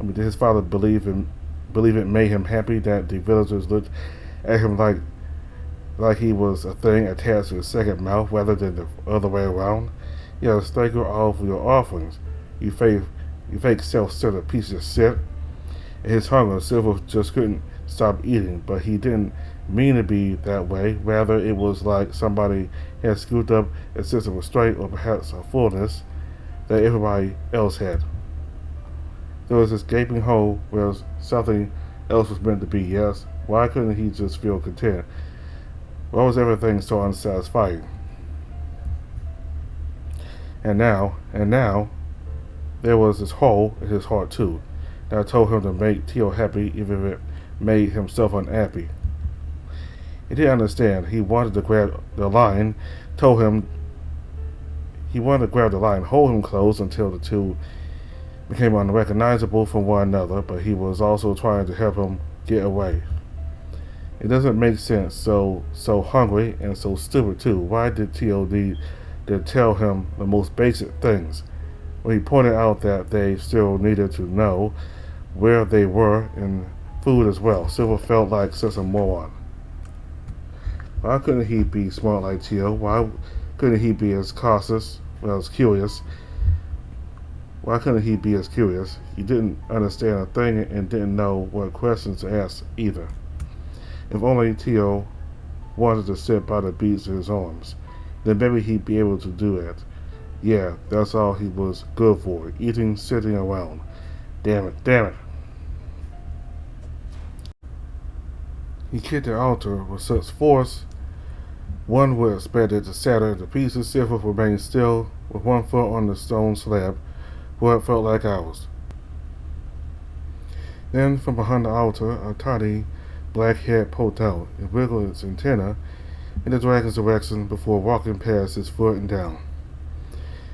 Did his father believe it made him happy that the villagers looked at him like he was a thing attached to his second mouth rather than the other way around? Yes, thank you all for your offerings. You fake self-centered piece of shit. In his hunger, Silver just couldn't stop eating, but he didn't mean to be that way. Rather, it was like somebody had scooped up a sense of restraint or perhaps a fullness that everybody else had. There was this gaping hole where something else was meant to be, yes. Why couldn't he just feel content? Why was everything so unsatisfying? And now, there was this hole in his heart too, that told him to make Tio happy even if it made himself unhappy. He didn't understand. He wanted to grab the line, hold him close until the two became unrecognizable from one another, but he was also trying to help him get away. It doesn't make sense. So hungry and so stupid too. Why did Tio need to tell him the most basic things? When he pointed out that they still needed to know where they were in food as well. Silver felt like such a moron. Why couldn't he be smart like Tio? Why couldn't he be as cautious, well, as curious? Why couldn't he be as curious? He didn't understand a thing and didn't know what questions to ask either. If only Tio wanted to sit by the beach in his arms, then maybe he'd be able to do it. Yeah, that's all he was good for, eating, sitting around. Damn it, damn it. He kicked the altar with such force, one would expect it to shatter to pieces. Silver remained still, with one foot on the stone slab, for it felt like hours. Then, from behind the altar, a tiny black head poked out. It wiggled its antenna in the dragon's direction before walking past his foot and down.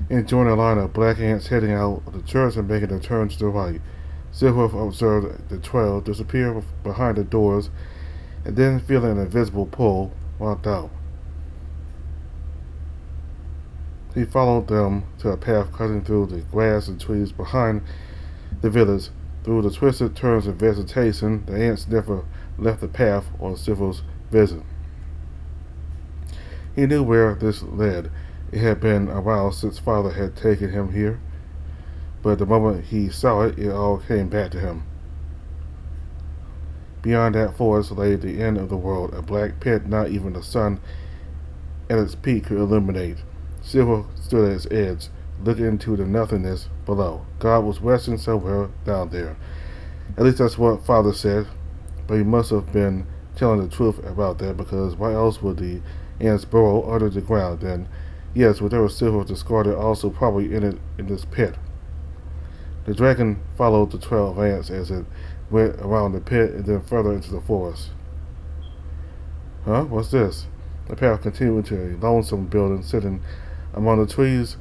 And joined a line of black ants heading out of the church and making a turn to the right. Silver observed the trail disappear behind the doors, and then, feeling an invisible pull, walked out. He followed them to a path cutting through the grass and trees behind the village. Through the twisted turns of vegetation, the ants never left the path or Silver's vision. He knew where this led. It had been a while since father had taken him here, but the moment he saw it, it all came back to him. Beyond that forest lay the end of the world, a black pit not even the sun at its peak could illuminate. Silver stood at its edge, looking into the nothingness below. God was resting somewhere down there. At least that's what father said, but he must have been telling the truth about that, because why else would the ants burrow under the ground then? Yes, whatever Silver discarded also probably in this pit. The dragon followed the trail of ants as it went around the pit and then further into the forest. Huh? What's this? The path continued to a lonesome building sitting among the trees.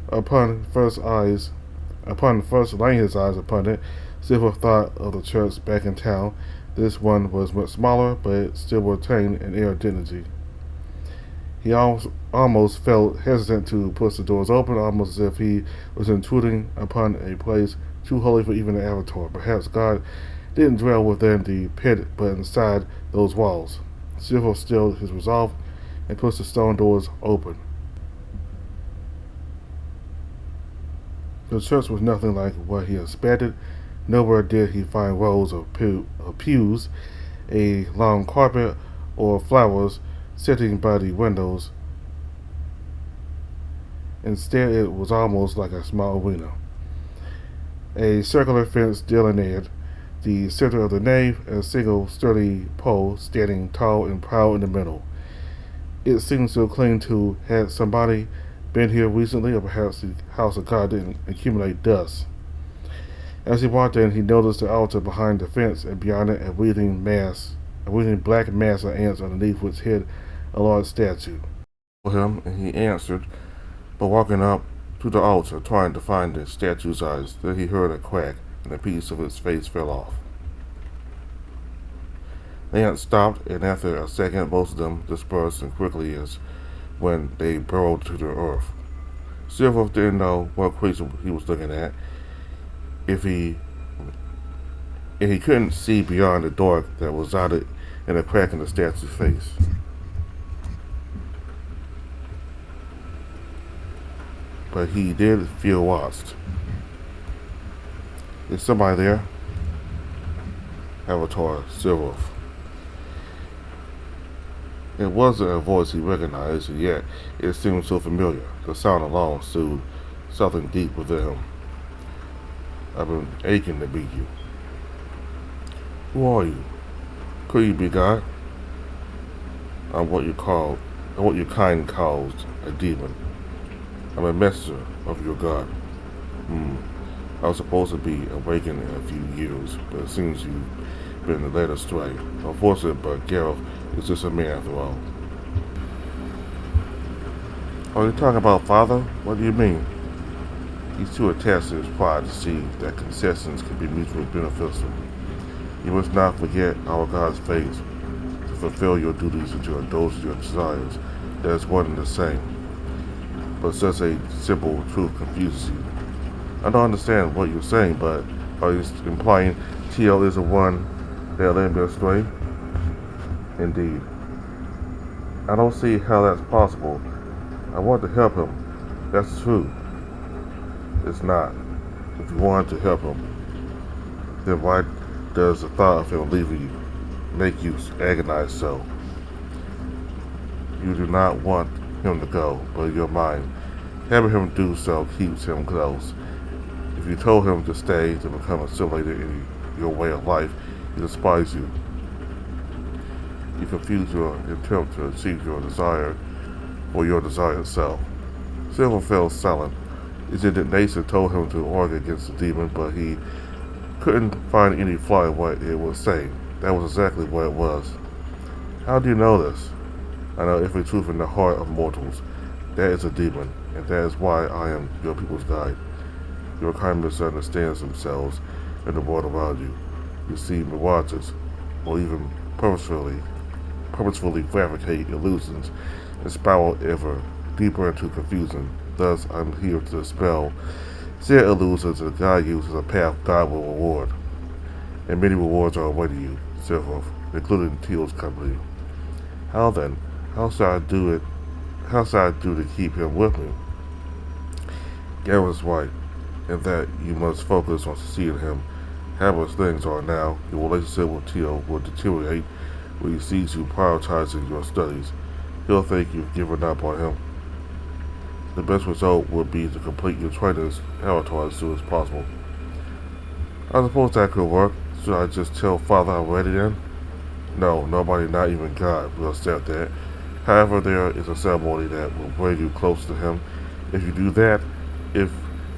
Upon first laying his eyes upon it, Silver thought of the church back in town. This one was much smaller, but it still retained an air of dignity. He almost felt hesitant to push the doors open, almost as if he was intruding upon a place too holy for even an avatar. Perhaps God didn't dwell within the pit, but inside those walls. Silver stilled his resolve and pushed the stone doors open. The church was nothing like what he expected. Nowhere did he find rows of pews, a long carpet, or flowers sitting by the windows. Instead, it was almost like a small arena. A circular fence delineated the center of the nave, and a single sturdy pole standing tall and proud in the middle. It seemed so clean too. Had somebody been here recently, or perhaps the house of God didn't accumulate dust? As he walked in, he noticed the altar behind the fence, and beyond it a wreathing black mass of ants underneath which hid a large statue. Him, and he answered, but walking up to the altar, trying to find the statue's eyes. Then he heard a crack, and a piece of his face fell off. The ants stopped, and after a second, most of them dispersed as quickly as when they burrowed to the earth. Silver didn't know what creature he was looking at. And he couldn't see beyond the dark that resided in a crack in the statue's face. But he did feel watched. Is somebody there? Avatar Silver. It wasn't a voice he recognized, and yet it seemed so familiar. The sound alone soothed something deep within him. I've been aching to meet you. Who are you? Could you be God? I'm what your kind calls a demon. I'm a messenger of your God. I was supposed to be awakened in a few years, but it seems you've been led astray. Unfortunate, but Gareth is just a man after all. Are you talking about Father? What do you mean? He's too attached to his pride to see that concessions can be mutually beneficial. You must not forget our God's face. fulfill your duties and to indulge your desires. That is one and the same. But such a simple truth confuses you. I don't understand what you're saying, but are you implying Tio is the one that led me astray? Indeed. I don't see how that's possible. I want to help him. That's true. It's not. If you want to help him, then why does the thought of him leaving you make you agonize so? You do not want him to go, but in your mind, having him do so keeps him close. If you told him to stay, to become assimilated in your way of life, he despises you. You confuse your attempt to achieve your desire for your desire itself. Silver fell silent. His indignation told him to argue against the demon, but he couldn't find any flaw in what it was saying. That was exactly what it was. How do you know this? I know every truth in the heart of mortals. That is a demon, and that is why I am your people's guide. Your kind misunderstands themselves and the world around you. You see mirages, or even purposefully fabricate illusions and spiral ever deeper into confusion. Thus, I'm here to dispel said illusions and guide you to the path God will reward. And many rewards are awaiting you, Sephiroth, including Teal's company. How then? How shall I do it? How shall I do to keep him with me? Gary was right, in that you must focus on succeeding him. However things are now, your relationship with Teal will deteriorate when he sees you prioritizing your studies. He'll think you've given up on him. The best result would be to complete your trainer's avatar as soon as possible. I suppose that could work. Should I just tell Father I'm ready then? No, nobody, not even God, will accept that. However, there is a ceremony that will bring you closer to him. If you do that, if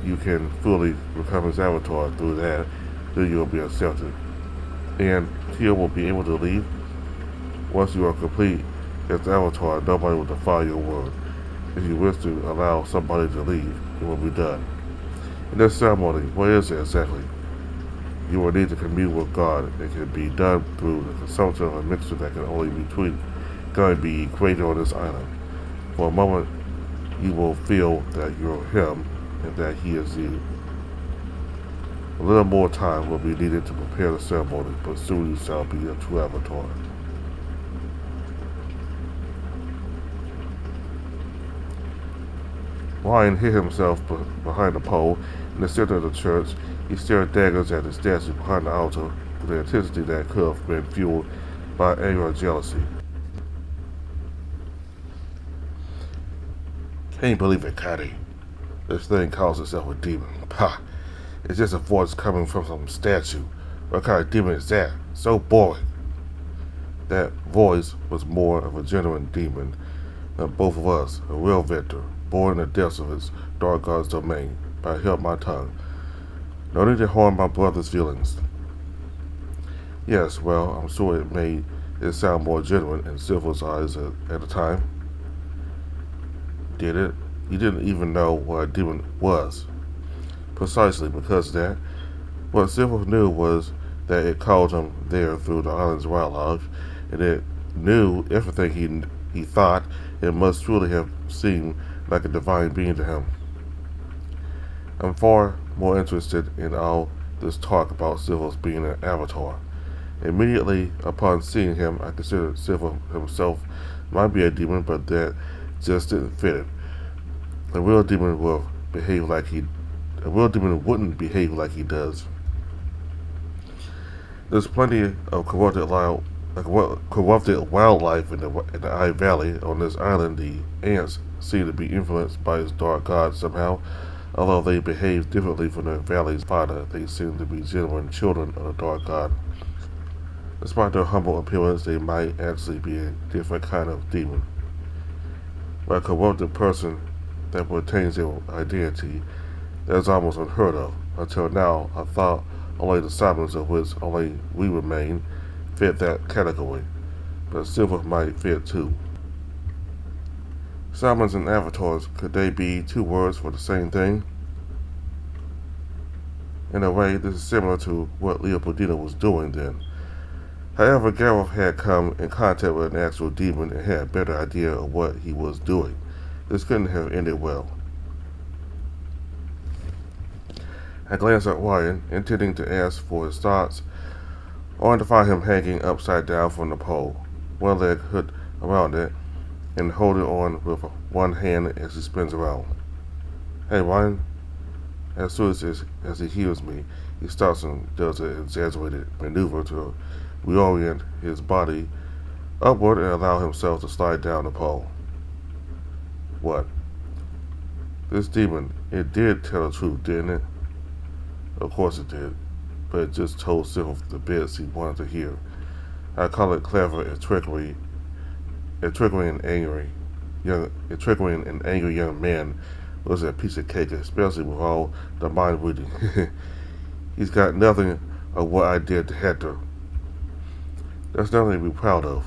you can fully become his avatar through that, then you'll be accepted. And Teal will be able to leave. Once you are complete as the avatar, nobody will defy your word. If you wish to allow somebody to leave, it will be done. In this ceremony, what is it exactly? You will need to commune with God. It can be done through the consumption of a mixture that can only be created on this island. For a moment, you will feel that you're him and that he is you. A little more time will be needed to prepare the ceremony, but soon you shall be a true avatar. Ryan hid himself behind a pole in the center of the church. He stared daggers at the statue behind the altar with an intensity that could have been fueled by anger or jealousy. Can't believe it, Cuddy. This thing calls itself a demon. Pah! It's just a voice coming from some statue. What kind of demon is that? So boring. That voice was more of a genuine demon than both of us, a real victor, born in the depths of its dark god's domain. But I held my tongue. No need to harm my brother's feelings. Yes, well, I'm sure it made it sound more genuine in Silver's eyes at the time. Did it? He didn't even know what a demon was. Precisely because of that, what Silver knew was that it called him there through the island's wildlife, and it knew everything he thought. It must truly have seemed like a divine being to him. I'm far more interested in all this talk about Silver's being an avatar. Immediately upon seeing him, I considered Silver himself might be a demon, but that just didn't fit it. A real demon wouldn't behave like he does. There's plenty of corrupted wildlife in the Eye Valley. On this island, the ants seem to be influenced by its dark god somehow. Although they behave differently from the valley's fauna, they seem to be genuine children of the dark god. Despite their humble appearance, they might actually be a different kind of demon. But a corrupted person that retains their identity, that is almost unheard of. Until now, I thought only the Simons, of which only we remain, fit that category. But Silver might fit too. Simons and avatars, could they be two words for the same thing? In a way, this is similar to what Leopoldina was doing then. However, Gareth had come in contact with an actual demon and had a better idea of what he was doing. This couldn't have ended well. I glanced at Ryan, intending to ask for his thoughts, only to find him hanging upside down from the pole, one leg hooked around it, and holding on with one hand as he spins around. Hey, Ryan. As soon as he hears me, he stops and does an exaggerated maneuver to reorient his body upward and allow himself to slide down the pole. What? This demon, it did tell the truth, didn't it? Of course it did, but it just told Sylph the bits he wanted to hear. I call it clever and trickery, and triggering an angry young man was a piece of cake, especially with all the mind reading. He's got nothing of what I did to Hector. That's nothing to be proud of.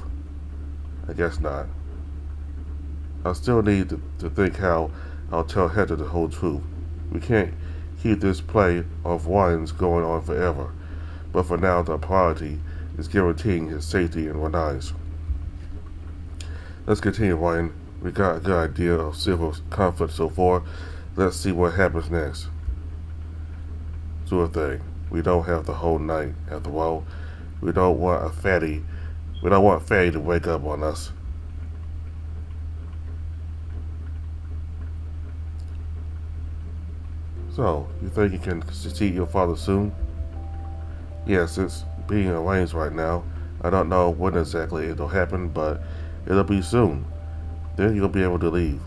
I guess not. I still need to think how I'll tell Hector the whole truth. We can't keep this play of Ryan's going on forever, but for now the priority is guaranteeing his safety and Renai's. Let's continue, Ryan. We got a good idea of Silver's conflict so far. Let's see what happens next. Sure thing. We don't have the whole night. After all, we don't want Fatty to wake up on us. So, you think you can see your father soon? Yes, it's being arranged right now. I don't know when exactly it'll happen, but it'll be soon. Then you'll be able to leave.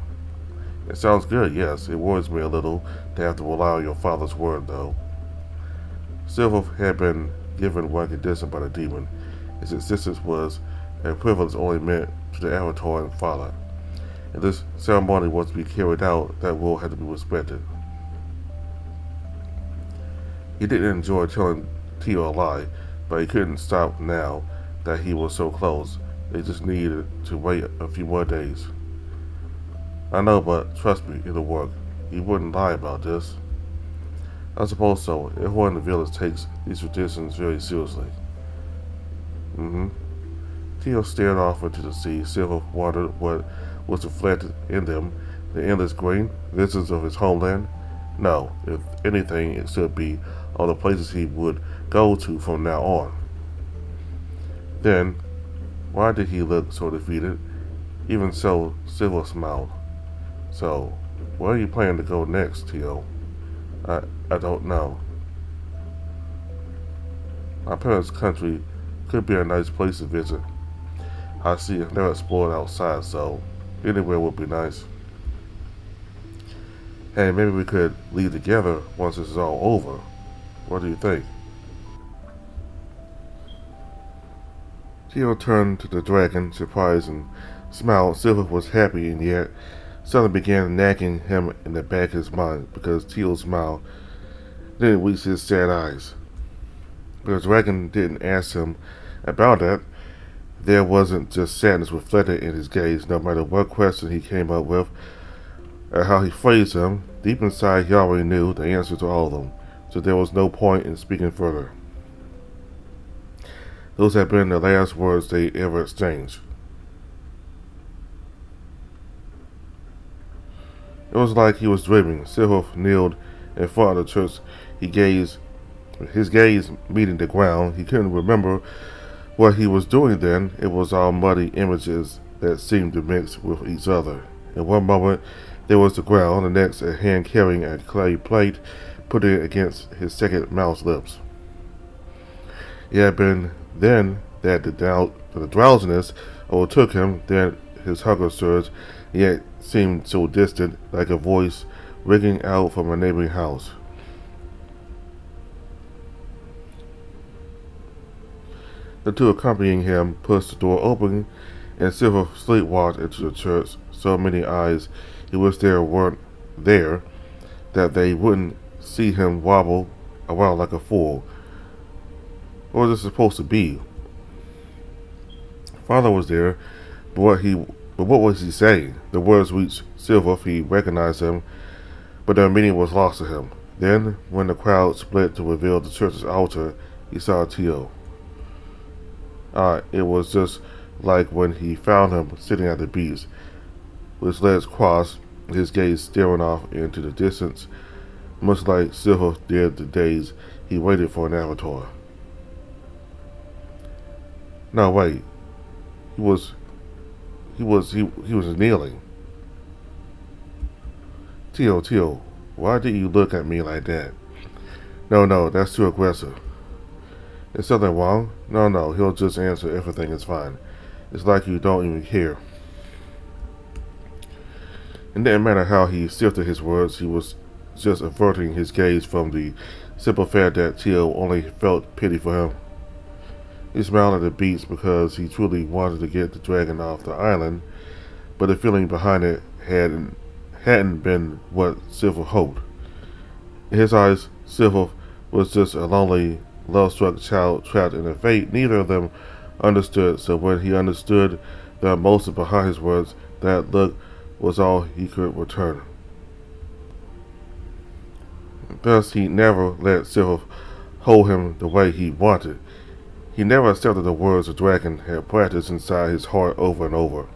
It sounds good, yes. It worries me a little to have to rely on your father's word, though. Silver had been given one condition by the demon. His existence was a privilege only meant to the avatar and father. If this ceremony was to be carried out, that rule had to be respected. He didn't enjoy telling Tio a lie, but he couldn't stop now that he was so close. They just needed to wait a few more days. I know, but trust me, it'll work. He wouldn't lie about this. I suppose so. Everyone in the village takes these traditions very seriously. Tio stared off into the sea. Silver wondered what was reflected in them. The endless green, visions of his homeland. No, if anything, it should be all the places he would go to from now on. Then, why did he look so defeated? Even so, Silver smiled. So, where are you planning to go next, Tio? I don't know. My parents' country could be a nice place to visit. I see I've never explored outside, so anywhere would be nice. Hey, maybe we could leave together once this is all over. What do you think? Tio turned to the dragon, surprised and smiled. Silver was happy, and yet something began nagging him in the back of his mind because Tio's smile didn't reach his sad eyes. But the dragon didn't ask him about that. There wasn't just sadness reflected in his gaze, no matter what question he came up with or how he phrased them. Deep inside, he already knew the answer to all of them, so there was no point in speaking further. Those had been the last words they ever exchanged. It was like he was dreaming. Silver kneeled in front of the church. His gaze meeting the ground. He couldn't remember what he was doing then. It was all muddy images that seemed to mix with each other. In one moment, there was the ground, the next a hand carrying a clay plate, putting it against his second mouth's lips. It had been then that the drowsiness overtook him, then his hunger surged, yet seemed so distant, like a voice ringing out from a neighboring house. The two accompanying him pushed the door open, and Silver sleepwalked into the church. So many eyes he wished there weren't there, that they wouldn't see him wobble around like a fool. What was it supposed to be? Father was there, but what was he saying? The words reached Silver. He recognized them, but their meaning was lost to him. Then, when the crowd split to reveal the church's altar, he saw Tio. It was just like when he found him sitting at the beach, with his legs crossed, his gaze staring off into the distance, much like Silver did the days he waited for an avatar. No, wait. He was he was kneeling. Tio, why did you look at me like that? No, that's too aggressive. Is something wrong? No, he'll just answer everything is fine. It's like you don't even care. It didn't matter how he sifted his words, he was just averting his gaze from the simple fact that Tio only felt pity for him. He smiled at the beast because he truly wanted to get the dragon off the island, but the feeling behind it hadn't been what Silver hoped. In his eyes, Silver was just a lonely, love-struck child trapped in a fate neither of them understood, so when he understood the emotion behind his words, that look was all he could return. Thus, he never let Silver hold him the way he wanted. He never accepted the words the dragon had practiced inside his heart over and over.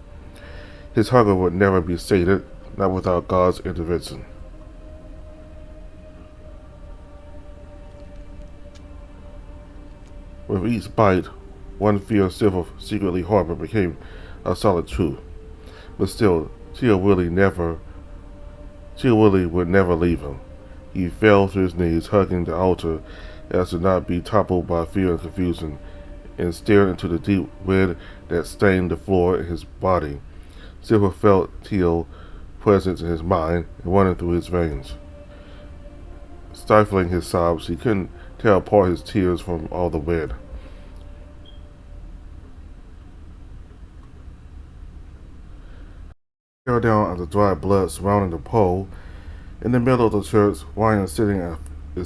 His hunger would never be sated, not without God's intervention. With each bite, one fear Silver secretly harbored became a solid truth. But still, Tia Willie would never leave him. He fell to his knees, hugging the altar as to not be toppled by fear and confusion, and stared into the deep red that stained the floor in his body. Silver felt Teal's presence in his mind and running through his veins. Stifling his sobs, he couldn't tear apart his tears from all the red. Fell down on the dry blood surrounding the pole. In the middle of the church, Ryan is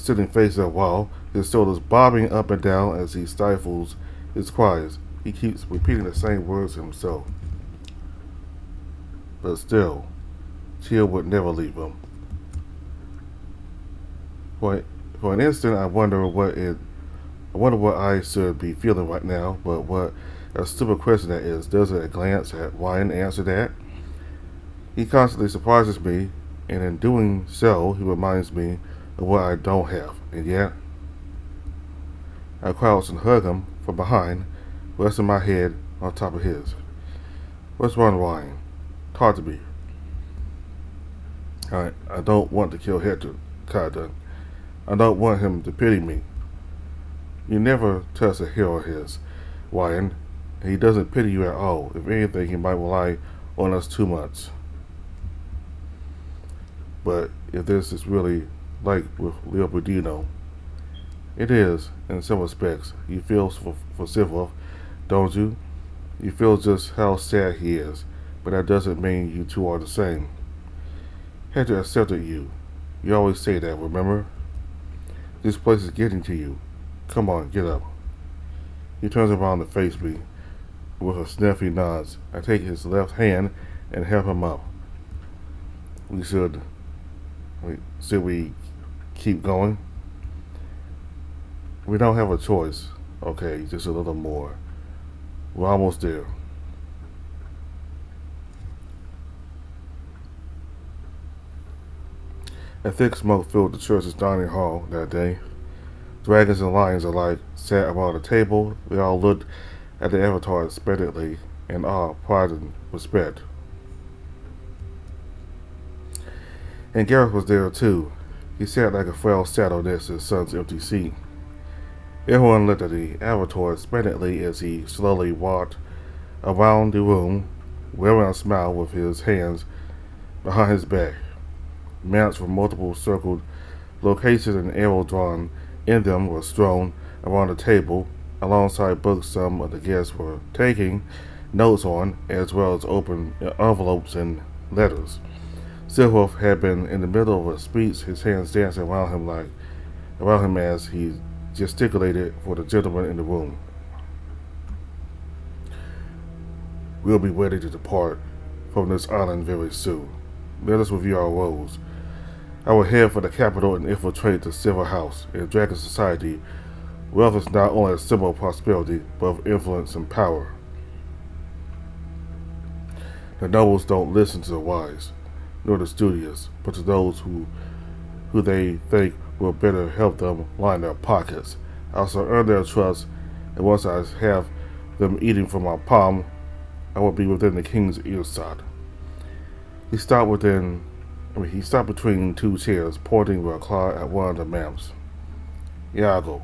sitting facing a wall, his shoulders bobbing up and down as he stifles his cries. He keeps repeating the same words to himself. But still, Tia would never leave him. For an instant, I wonder what I should be feeling right now. But what a stupid question that is! Doesn't a glance at Ryan answer that? He constantly surprises me, and in doing so, he reminds me of what I don't have. And yet, I crouch and hug him from behind, resting my head on top of his. What's wrong, Ryan? Talk to me. I don't want to kill Hector, Kada. I don't want him to pity me. You never touch a hero of his, Ryan, and he doesn't pity you at all. If anything, he might rely on us too much. But if this is really like with Leopoldino, it is, in some respects. You feel for Silver, don't you? You feel just how sad he is, but that doesn't mean you two are the same. Hector accepted you. You always say that, remember? This place is getting to you. Come on, get up. He turns around to face me with a sniffy nods. I take his left hand and help him up. Should we keep going? We don't have a choice. Okay, just a little more. We're almost there. A thick smoke filled the church's dining hall that day. Dragons and lions alike sat around a table. They all looked at the avatar expectantly in awe, pride, and respect. And Gareth was there too. He sat like a frail shadow next to his son's empty seat. Everyone looked at the avatar expectantly as he slowly walked around the room, wearing a smile with his hands behind his back. Maps from multiple circled locations and arrows drawn in them were strewn around the table, alongside books some of the guests were taking notes on, as well as open envelopes and letters. Silver had been in the middle of a speech, his hands dancing around him as he gesticulated for the gentleman in the room. We'll be ready to depart from this island very soon. Let us review our roles. I will head for the capital and infiltrate the Silver House and Dragon Society Wealth is not only a symbol of prosperity, but of influence and power. The nobles don't listen to the wise, nor the studious, but to those who they think will better help them line their pockets. I also earn their trust, and once I have them eating from my palm, I will be within the king's earshot. He stopped between two chairs, pointing with a claw at one of the maps. Iago,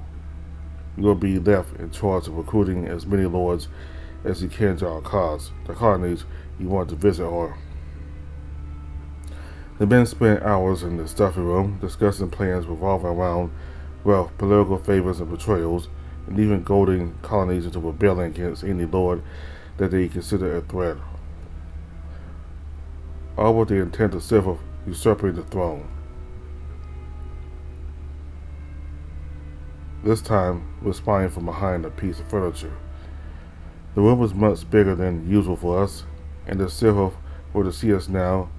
you will be left in charge of recruiting as many lords as you can to our cause, the colonies you want to visit are. The men spent hours in the stuffy room, discussing plans revolving around wealth, political favors and betrayals, and even goading colonies into rebelling against any lord that they consider a threat. All with the intent of usurping the throne. This time, we're spying from behind a piece of furniture. The room was much bigger than usual for us, and if Silver were to see us now,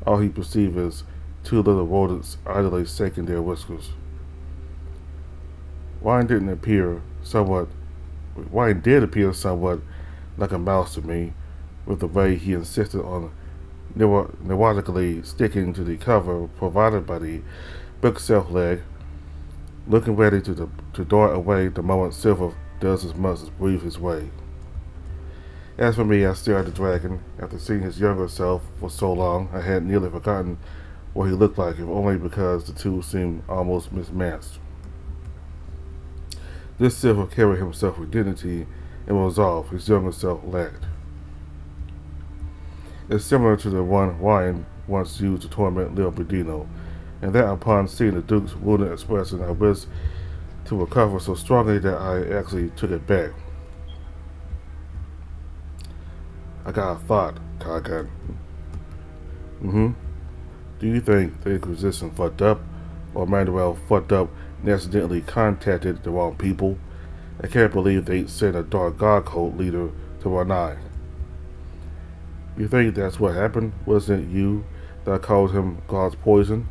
all he perceived is two little rodents idly shaking their whiskers. Wine did appear somewhat like a mouse to me, with the way he insisted on neurotically sticking to the cover provided by the bookshelf leg, looking ready to dart away the moment Silver does as much as breathe his way. As for me, I stared at the dragon. After seeing his younger self for so long, I had nearly forgotten what he looked like, if only because the two seemed almost mismatched. This Silver carried himself with dignity and resolve his younger self lacked. It's similar to the one Ryan once used to torment Lil Bedino, and that upon seeing the Duke's wounded expression, I wished to recover so strongly that I actually took it back. I got a thought, Kagan. Do you think the Inquisition fucked up, or Manuel fucked up and accidentally contacted the wrong people? I can't believe they sent a dark god cult leader to Ranai. You think that's what happened? Wasn't it you that called him God's poison?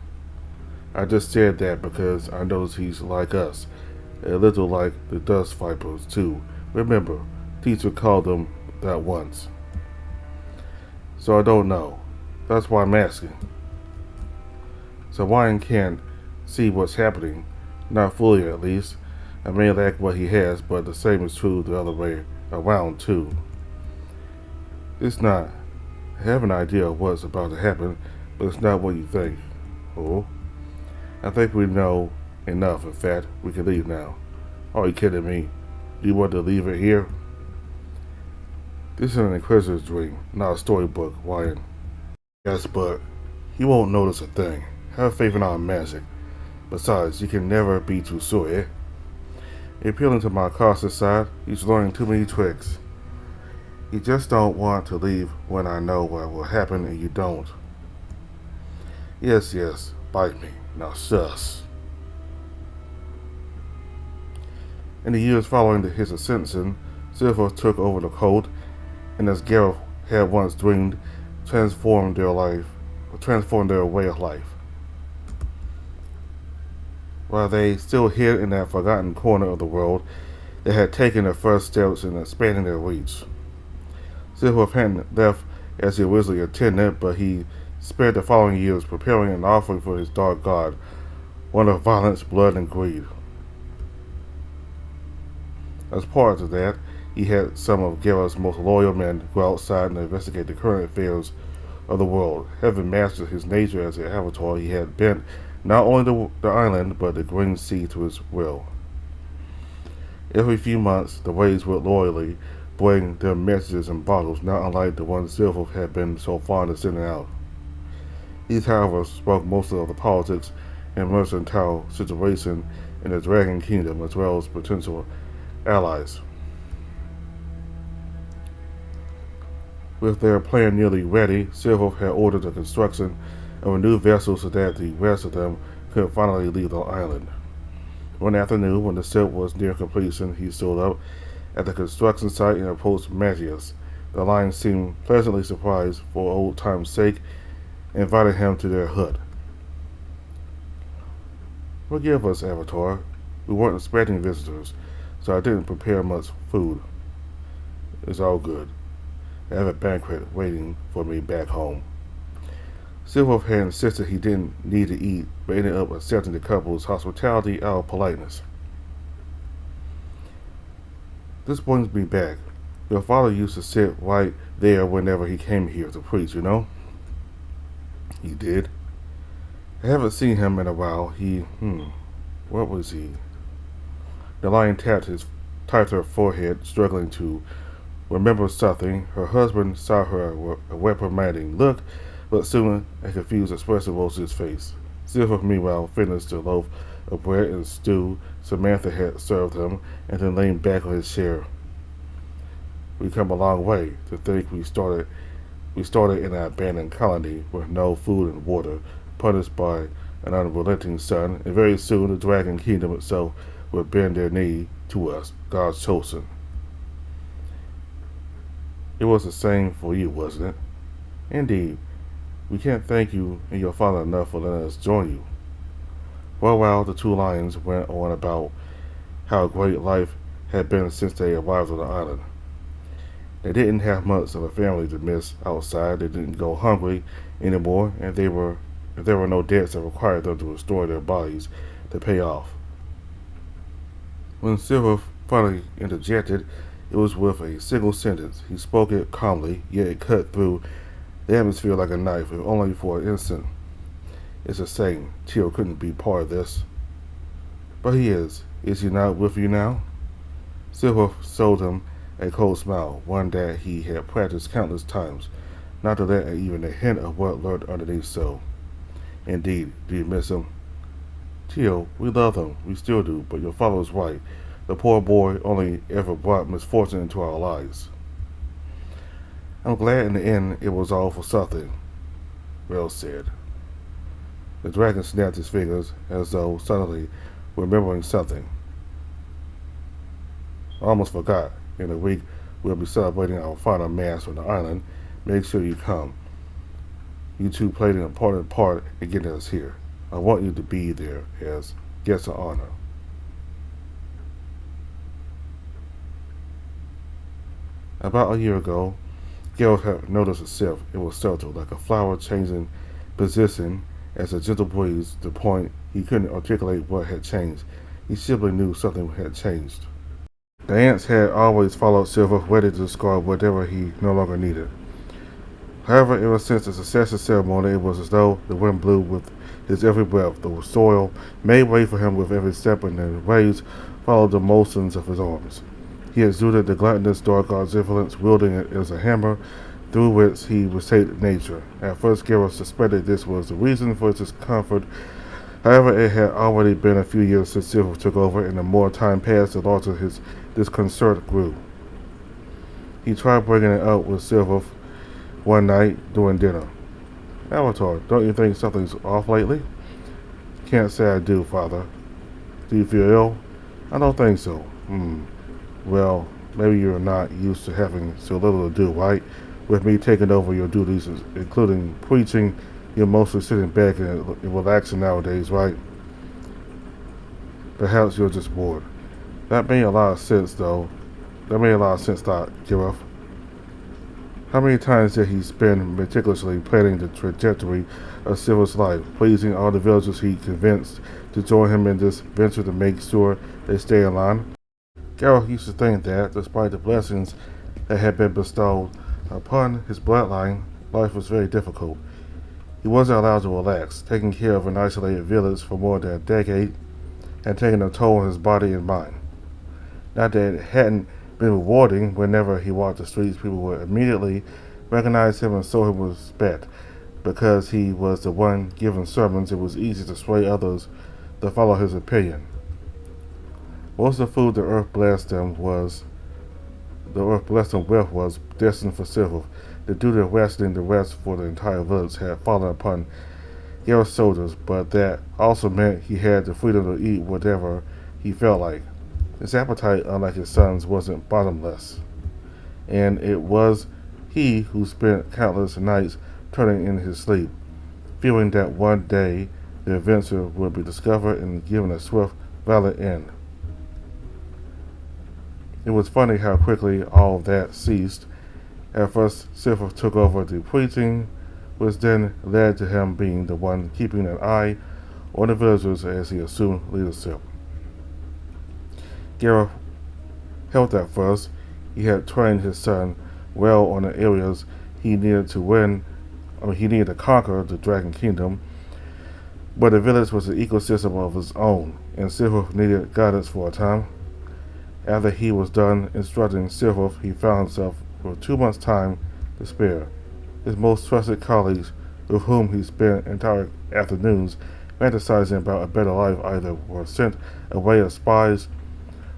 I just said that because I noticed he's like us, a little like the dust vipers too. Remember, teacher called them that once. So I don't know. That's why I'm asking. So Ryan can't see what's happening, not fully at least. I may lack what he has, but the same is true the other way around too. It's not. I have an idea of what's about to happen, but it's not what you think. Oh? I think we know enough. In fact, we can leave now. Are you kidding me? Do you want to leave it here? This is an Inquisitor's dream, not a storybook, Ryan. Yes, but he won't notice a thing. Have faith in our magic. Besides, you can never be too sure, eh? Appealing to my cautious side, he's learning too many tricks. You just don't want to leave when I know what will happen and you don't. Yes, bite me. Now shush. In the years following his ascension, Silver took over the cult, and as Gareth had once dreamed, transformed their way of life. While they still hid in that forgotten corner of the world, they had taken their first steps in expanding their reach. Silver hadn't left as he originally intended, but he spent the following years preparing an offering for his dark god, one of violence, blood, and greed. As part of that, he had some of Gareth's most loyal men go outside and investigate the current affairs of the world. Having mastered his nature as an avatar, he had bent not only the island, but the Green Sea to his will. Every few months, the waves would loyally bring their messages in bottles, not unlike the ones Silver had been so fond of sending out. These, however, spoke mostly of the politics and mercantile situation in the Dragon Kingdom, as well as potential allies. With their plan nearly ready, Silver had ordered the construction of a new vessel so that the rest of them could finally leave the island. One afternoon, when the ship was near completion, he stood up at the construction site and approached Matthias. The lion seemed pleasantly surprised for old time's sake and invited him to their hut. Forgive us, Avatar. We weren't expecting visitors. so I didn't prepare much food. It's all good. I have a banquet waiting for me back home. Silverwolf had insisted he didn't need to eat, but ended up accepting the couple's hospitality out of politeness. This brings me back. Your father used to sit right there whenever he came here to preach, you know? He did. I haven't seen him in a while. What was he? The lion tapped her forehead, struggling to remember something. Her husband saw her a reprimanding look, but soon a confused expression rose to his face. Silver, meanwhile, finished the loaf of bread and stew Samantha had served him, and then leaned back on his chair. We've come a long way. To think we started in an abandoned colony with no food and water, punished by an unrelenting sun, and very soon the dragon kingdom itself would bend their knee to us, God's chosen. It was the same for you, wasn't it? Indeed. We can't thank you and your father enough for letting us join you. For a while, the two lions went on about how great life had been since they arrived on the island. They didn't have much of a family to miss outside. They didn't go hungry anymore, and there were no debts that required them to restore their bodies to pay off. When Silver finally interjected, it was with a single sentence. He spoke it calmly, yet it cut through the atmosphere like a knife, if only for an instant. It's a shame Teal couldn't be part of this. But he is. Is he not with you now? Silver showed him a cold smile, one that he had practiced countless times, not to let even a hint of what lurked underneath so. Indeed, do you miss him? Teal, we love him, we still do, but your father was right. The poor boy only ever brought misfortune into our lives. I'm glad in the end it was all for something, Well said. The dragon snapped his fingers as though suddenly remembering something. I almost forgot. In a week, we'll be celebrating our final mass on the island. Make sure you come. You two played an important part in getting us here. I want you to be there as guests of honor. About a year ago, Geralt had noticed a shift. It was subtle, like a flower changing position as a gentle breeze, to the point he couldn't articulate what had changed. He simply knew something had changed. The ants had always followed Silver, ready to discard whatever he no longer needed. However, ever since the succession ceremony, it was as though the wind blew with his every breath. The soil made way for him with every step, and the waves followed the motions of his arms. He exuded the gluttonous dark god's influence, wielding it as a hammer through which he restated nature. At first, Geralt suspected this was the reason for his discomfort. However, it had already been a few years since Silver took over, and the more time passed, the larger his disconcert grew. He tried bringing it up with Silver one night during dinner. Avatar, don't you think something's off lately? Can't say I do, Father. Do you feel ill? I don't think so. Well, maybe you're not used to having so little to do, right? With me taking over your duties, including preaching, you're mostly sitting back and relaxing nowadays, right? Perhaps you're just bored. That made a lot of sense, though. Thought Geralt. How many times did he spend meticulously planning the trajectory of Silver's life, pleasing all the villagers he convinced to join him in this venture to make sure they stay in line? Geralt used to think that, despite the blessings that had been bestowed upon his bloodline, life was very difficult. He wasn't allowed to relax. Taking care of an isolated village for more than a decade had taken a toll on his body and mind. Not that it hadn't been rewarding. Whenever he walked the streets, people would immediately recognize him and show him respect. Because he was the one giving sermons, it was easy to sway others to follow his opinion. Most of the food the earth blessed them with was destined for Silver. The duty of rationing the rest for the entire village had fallen upon Geralt's shoulders, but that also meant he had the freedom to eat whatever he felt like. His appetite, unlike his son's, wasn't bottomless, and it was he who spent countless nights turning in his sleep, fearing that one day the adventure would be discovered and given a swift, violent end. It was funny how quickly all of that ceased. At first, Silver took over the preaching, which then led to him being the one keeping an eye on the villagers as he assumed leadership. Gareth helped at first. He had trained his son well on the areas he needed to win. He needed to conquer the Dragon Kingdom, but the village was an ecosystem of its own, and Silver needed guidance for a time. After he was done instructing Silver, he found himself with 2 months' time to spare. His most trusted colleagues, with whom he spent entire afternoons fantasizing about a better life, either were sent away as spies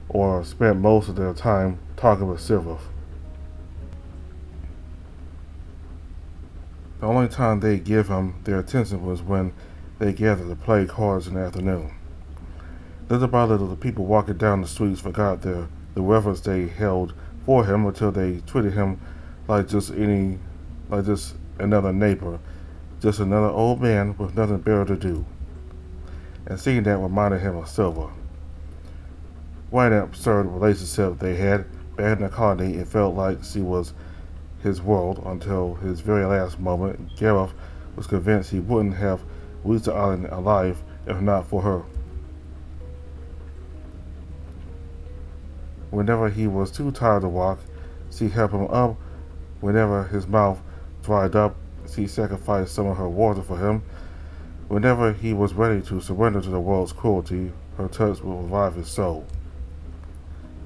or spent most of their time talking with Silver. The only time they give him their attention was when they gathered to play cards in the afternoon. Little by little, the people walking down the streets forgot the reverence they held for him until they treated him like just another neighbor, just another old man with nothing better to do. And seeing that reminded him of Silver. What an absurd relationship they had. Back in the colony, it felt like she was his world until his very last moment. Gareth was convinced he wouldn't have reached the island alive if not for her. Whenever he was too tired to walk, she helped him up. Whenever his mouth dried up, she sacrificed some of her water for him. Whenever he was ready to surrender to the world's cruelty, her touch would revive his soul.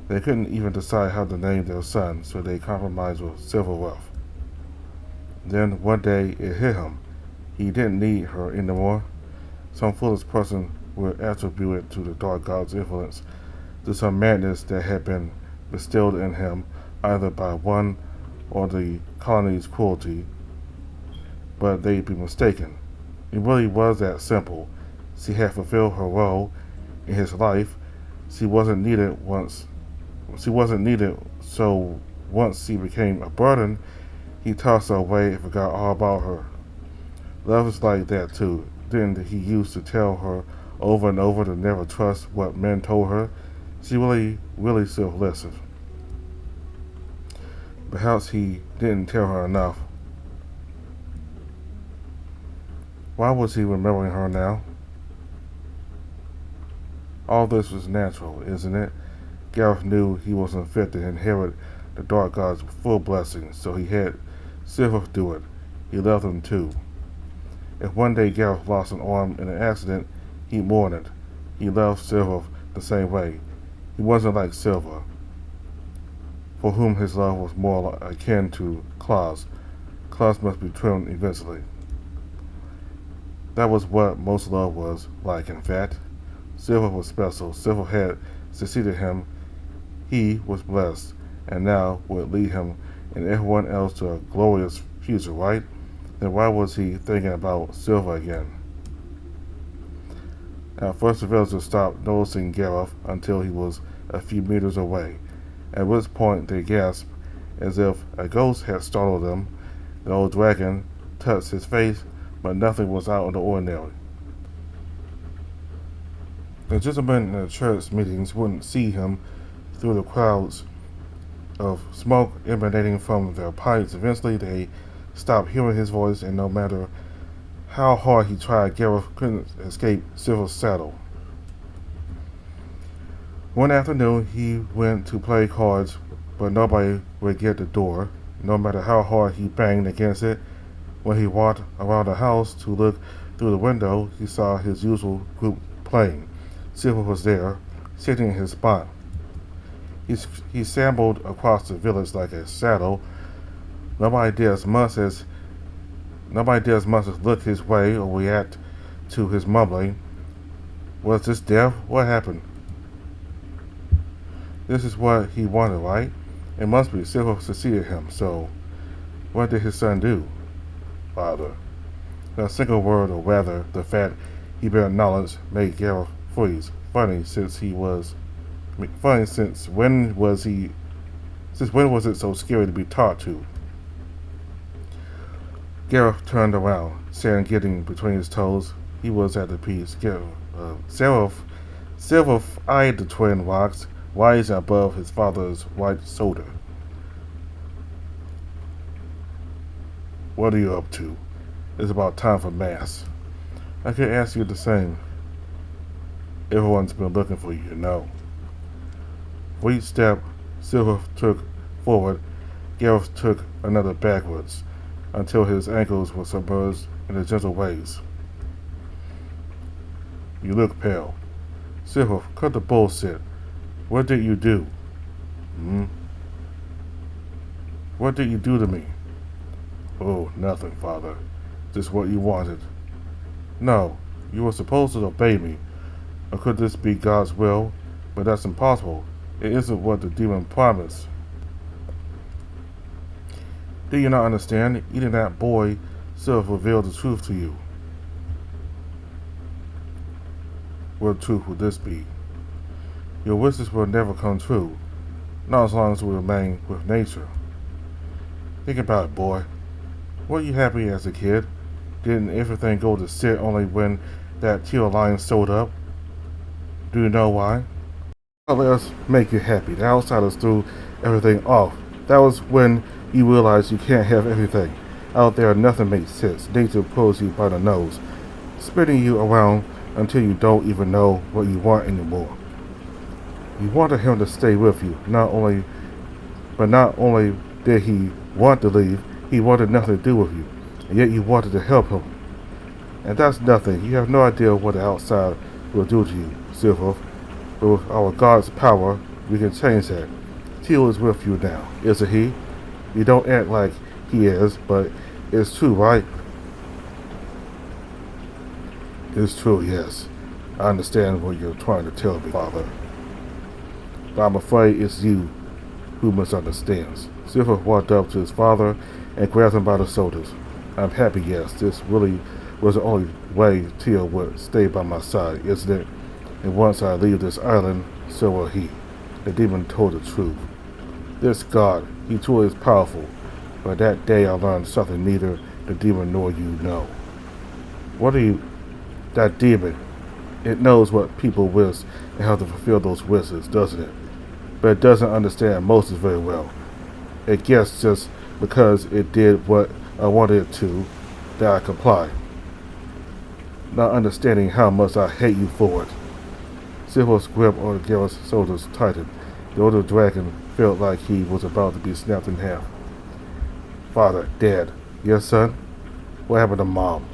They couldn't even decide how to name their son, so they compromised with Silverwolf. Then one day it hit him. He didn't need her anymore. Some foolish person would attribute it to the Dark God's influence, to some madness that had been bestilled in him either by one or the colony's cruelty, but they'd be mistaken. It really was that simple. She had fulfilled her role in his life. She wasn't needed, so once she became a burden, he tossed her away and forgot all about her. Love is like that too. Didn't he used to tell her over and over to never trust what men told her? She really still listened. Perhaps he didn't tell her enough. Why was he remembering her now? All this was natural, isn't it? Gareth knew he wasn't fit to inherit the Dark God's full blessing, so he had Silver do it. He loved him too. If one day Gareth lost an arm in an accident, he'd mourn it. He loved Silver the same way. He wasn't like Silver, for whom his love was more akin to claws. Claws must be trimmed eventually. That was what most love was like, in fact. Silver was special. Silver had succeeded him. He was blessed, and now would lead him and everyone else to a glorious future, right? Then why was he thinking about Silver again? At first, the villagers stopped noticing Gareth until he was a few meters away, at which point they gasped as if a ghost had startled them. The old dragon touched his face, but nothing was out of the ordinary. The gentlemen in the church meetings wouldn't see him through the clouds of smoke emanating from their pipes. Eventually, they stopped hearing his voice, and no matter how hard he tried, Gareth couldn't escape Silver's saddle. One afternoon, he went to play cards, but nobody would get the door, no matter how hard he banged against it. When he walked around the house to look through the window, he saw his usual group playing. Silver was there, sitting in his spot. He shambled across the village like a shadow. Nobody did as much as look his way or react to his mumbling. Was this death? What happened? This is what he wanted, right? It must be. Silver succeeded him, so what did his son do? Father. Not a single word, or rather, the fact he bare knowledge made Gareth freeze. Funny, since when was it so scary to be taught to? Gareth turned around, sand getting between his toes. He was at the peace. Silver eyed the twin rocks, rising above his father's white soda. What are you up to? It's about time for mass. I could ask you the same. Everyone's been looking for you, you know. For each step Silver took forward, Gareth took another backwards, until his ankles were submerged in the gentle waves. You look pale. Silver, cut the bullshit. What did you do? What did you do to me? Oh, nothing, Father. Just what you wanted. No, you were supposed to obey me. Or could this be God's will? But that's impossible. It isn't what the demon promised. Do you not understand? Eating that boy Silver revealed the truth to you. What truth would this be? Your wishes will never come true, not as long as we remain with nature. Think about it, boy. Were you happy as a kid? Didn't everything go to shit only when that teal lion showed up? Do you know why? Well, let us make you happy. The outsiders threw everything off. That was when you realized you can't have everything. Out there, nothing makes sense. Nature pulls you by the nose, spinning you around until you don't even know what you want anymore. You wanted him to stay with you, not only did he want to leave, he wanted nothing to do with you, and yet you wanted to help him. And that's nothing. You have no idea what the outside will do to you, Silver. But with our God's power, we can change that. Teal is with you now, isn't he? You don't act like he is, but it's true, right? It's true, yes. I understand what you're trying to tell me, Father. But I'm afraid it's you who misunderstands. Silver walked up to his father and grabbed him by the shoulders. I'm happy, yes. This really was the only way Teal would stay by my side, isn't it? And once I leave this island, so will he. The demon told the truth. This God, he truly is powerful. But that day I learned something neither the demon nor you know. What are you... That demon, it knows what people wish and how to fulfill those wishes, doesn't it? But it doesn't understand emotions very well. It guessed just because it did what I wanted it to, that I comply. Not understanding how much I hate you for it. Silver's grip on Gareth's shoulders tightened. The older dragon felt like he was about to be snapped in half. Father, Dad, yes, son? What happened to Mom?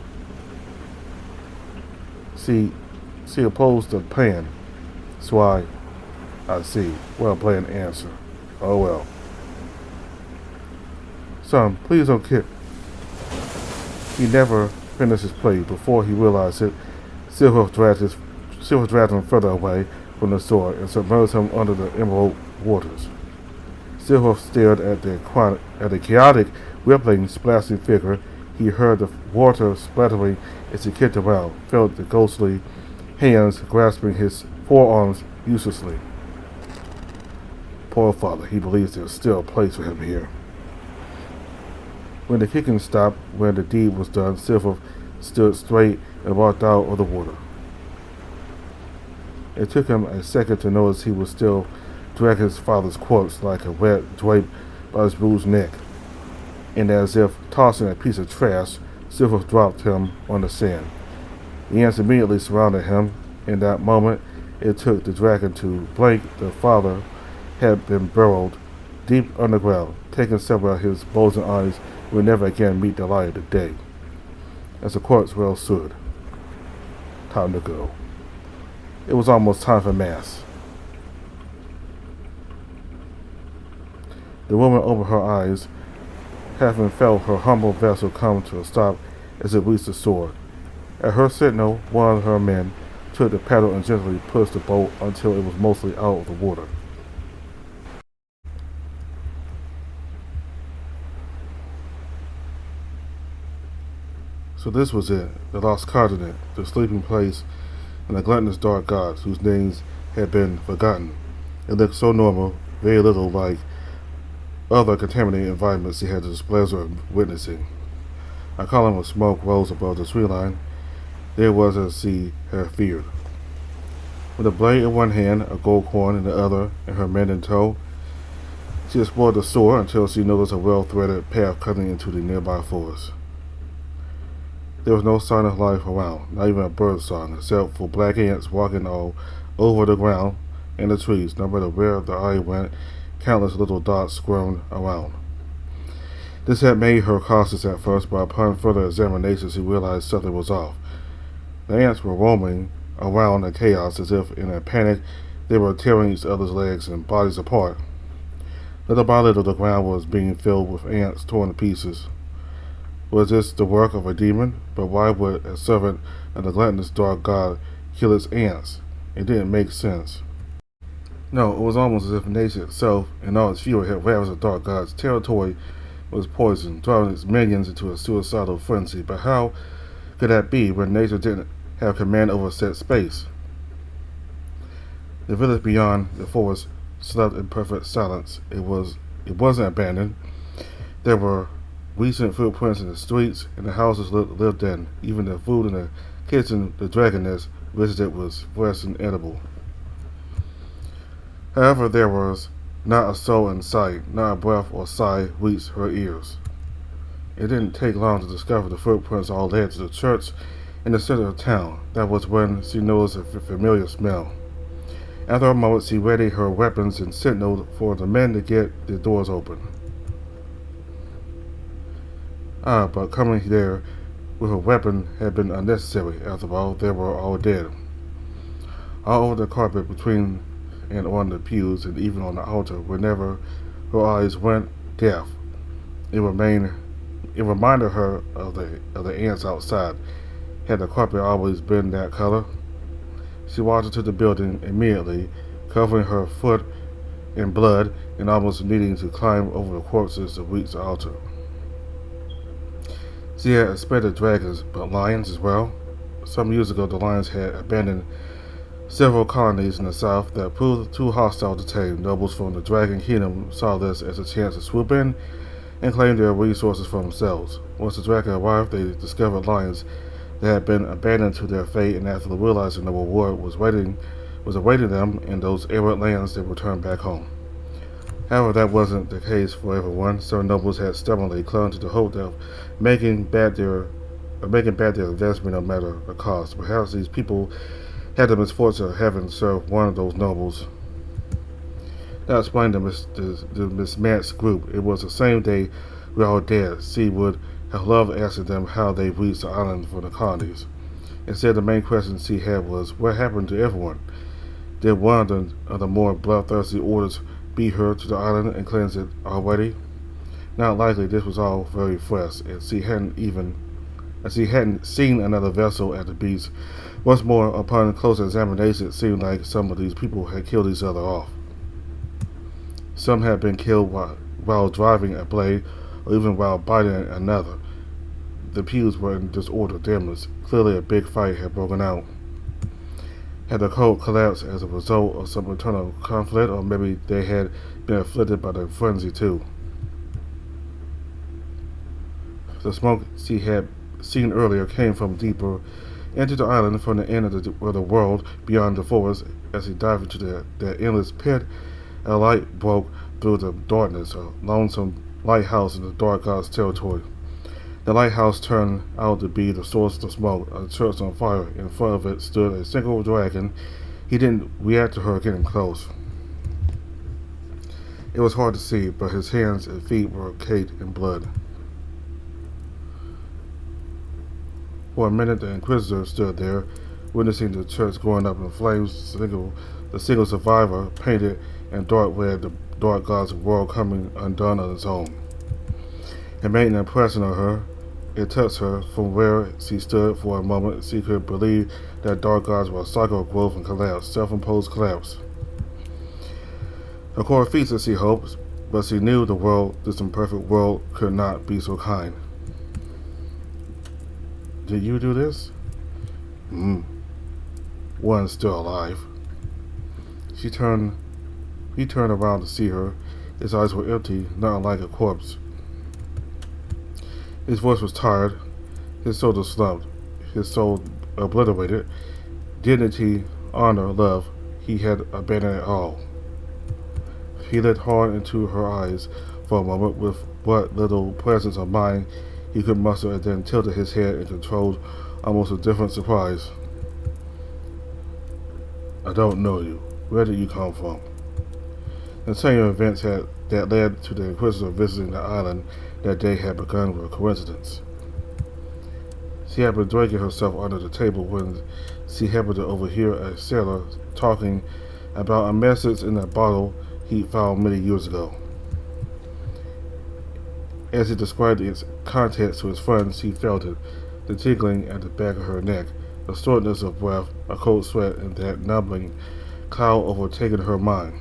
She opposed the plan. So I see. Well, bland answer. Oh well. Son, please don't kick. He never finished his play. Before he realized it, Silver dragged him further away from the sword and submerged him under the emerald waters. Silver stared at the chaotic, rippling, splashing figure. He heard the water splattering as he kicked around, felt the ghostly hands grasping his forearms uselessly. Poor father, he believes there's still a place for him here. When the kicking stopped, when the deed was done, Silver stood straight and walked out of the water. It took him a second to notice he was still dragging his father's corpse like a rat draped by his bruised neck. And as if tossing a piece of trash, Silver dropped him on the sand. The ants immediately surrounded him. In that moment, it took the dragon to blink. The father had been burrowed deep underground, taking several of his bulging eyes would never again meet the light of the day. As the corpse well stood. Time to go. It was almost time for mass. The woman opened her eyes, having felt her humble vessel come to a stop as it reached the shore. At her signal, one of her men took the paddle and gently pushed the boat until it was mostly out of the water. So this was it, the lost continent, the sleeping place, and the gluttonous dark gods whose names had been forgotten. It looked so normal, very little like other contaminated environments he had the displeasure of witnessing. A column of smoke rose above the tree line. There was as he had feared. With a blade in one hand, a gold coin in the other, and her men in tow, she explored the sewer until she noticed a well-threaded path cutting into the nearby forest. There was no sign of life around, not even a bird song, except for black ants walking all over the ground and the trees. No matter where the eye went, countless little dots squirmed around. This had made her cautious at first, but upon further examination she realized something was off. The ants were roaming around in chaos as if in a panic they were tearing each other's legs and bodies apart. Little by little the ground was being filled with ants torn to pieces. Was this the work of a demon? But why would a servant of the gluttonous dark god kill its ants? It didn't make sense. No, it was almost as if nature itself, in all its fury, had ravaged the dark god's territory was poisoned, driving its minions into a suicidal frenzy. But how could that be when nature didn't have command over said space? The village beyond the forest slept in perfect silence. It wasn't abandoned. There were recent footprints in the streets, and the houses lived in. Even the food in the kitchen the dragoness visited was fresh and edible. However, there was not a soul in sight, not a breath or sigh reached her ears. It didn't take long to discover the footprints all led to the church in the center of town. That was when she noticed a familiar smell. After a moment, she readied her weapons and signaled for the men to get the doors open. But coming there with a weapon had been unnecessary. After all, they were all dead. All over the carpet, between and on the pews, and even on the altar, whenever her eyes went, death. It reminded her of the ants outside. Had the carpet always been that color? She walked into the building immediately, covering her foot in blood and almost needing to climb over the corpses to reach the altar. She had expected dragons, but lions as well. Some years ago, the lions had abandoned several colonies in the south that proved too hostile to tame. Nobles from the Dragon Kingdom saw this as a chance to swoop in and claim their resources for themselves. Once the dragon arrived, they discovered lions that had been abandoned to their fate, and after realizing the reward was awaiting them in those arid lands, they returned back home. However, that wasn't the case for everyone. Some nobles had stubbornly clung to the hope of making back their investment no matter the cost. Perhaps these people had the misfortune of having served one of those nobles. That explained the mismatched group. It was the same day we all dead. She would have loved asking them how they reached the island from the colonies. Instead, the main question she had was, what happened to everyone? Did one of the more bloodthirsty orders beat her to the island and cleanse it already? Not likely. This was all very fresh, and she hadn't seen another vessel at the beach. Once more, upon close examination, it seemed like some of these people had killed each other off. Some had been killed while driving a blade, or even while biting another. The pews were in disorder. Damage. Clearly a big fight had broken out. Had the cult collapsed as a result of some internal conflict, or maybe they had been afflicted by the frenzy too. The smoke she had seen earlier came from deeper into the island, from the end of the world beyond the forest. As he dived into that endless pit, a light broke through the darkness, a lonesome lighthouse in the dark god's territory. The lighthouse turned out to be the source of smoke, a church on fire. In front of it stood a single dragon. He didn't react to her getting close. It was hard to see, but his hands and feet were caked in blood. For a minute, the Inquisitor stood there, witnessing the church going up in flames. The single survivor, painted in dark red, the dark god's world coming undone on its own. It made an impression on her. It touched her. From where she stood for a moment, she could believe that dark gods were a cycle of growth and collapse, self-imposed collapse. A core feature, she hoped, but she knew the world, this imperfect world, could not be so kind. Did you do this? One's still alive. He turned around to see her. His eyes were empty, not unlike a corpse. His voice was tired, his shoulder slumped, his soul obliterated. Dignity honor, love, he had abandoned it all. He looked hard into her eyes for a moment with what little presence of mind he could muster, and then tilted his head and controlled almost a different surprise. I don't know you. Where did you come from? The chain of events that led to the Inquisitor visiting the island that day had begun with a coincidence. She had been drinking herself under the table when she happened to overhear a sailor talking about a message in a bottle he found many years ago. As he described its contents to his friends, he felt it, the tingling at the back of her neck, the shortness of breath, a cold sweat, and that numbing cloud overtaking her mind.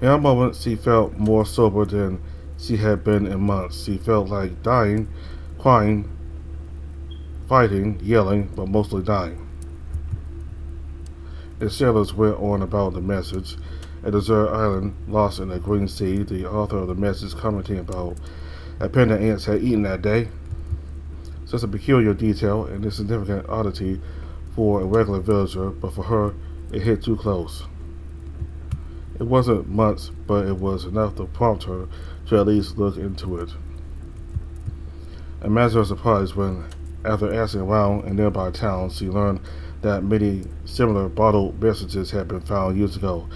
In a moment, she felt more sober than she had been in months. She felt like dying, crying, fighting, yelling, but mostly dying. The sailors went on about the message. A desert island lost in the green sea, the author of the message commenting about a pen that ants had eaten that day. Such a peculiar detail and insignificant oddity for a regular villager, but for her, it hit too close. It wasn't much, but it was enough to prompt her to at least look into it. Imagine her surprise when, after asking around in nearby towns, she learned that many similar bottled messages had been found years ago.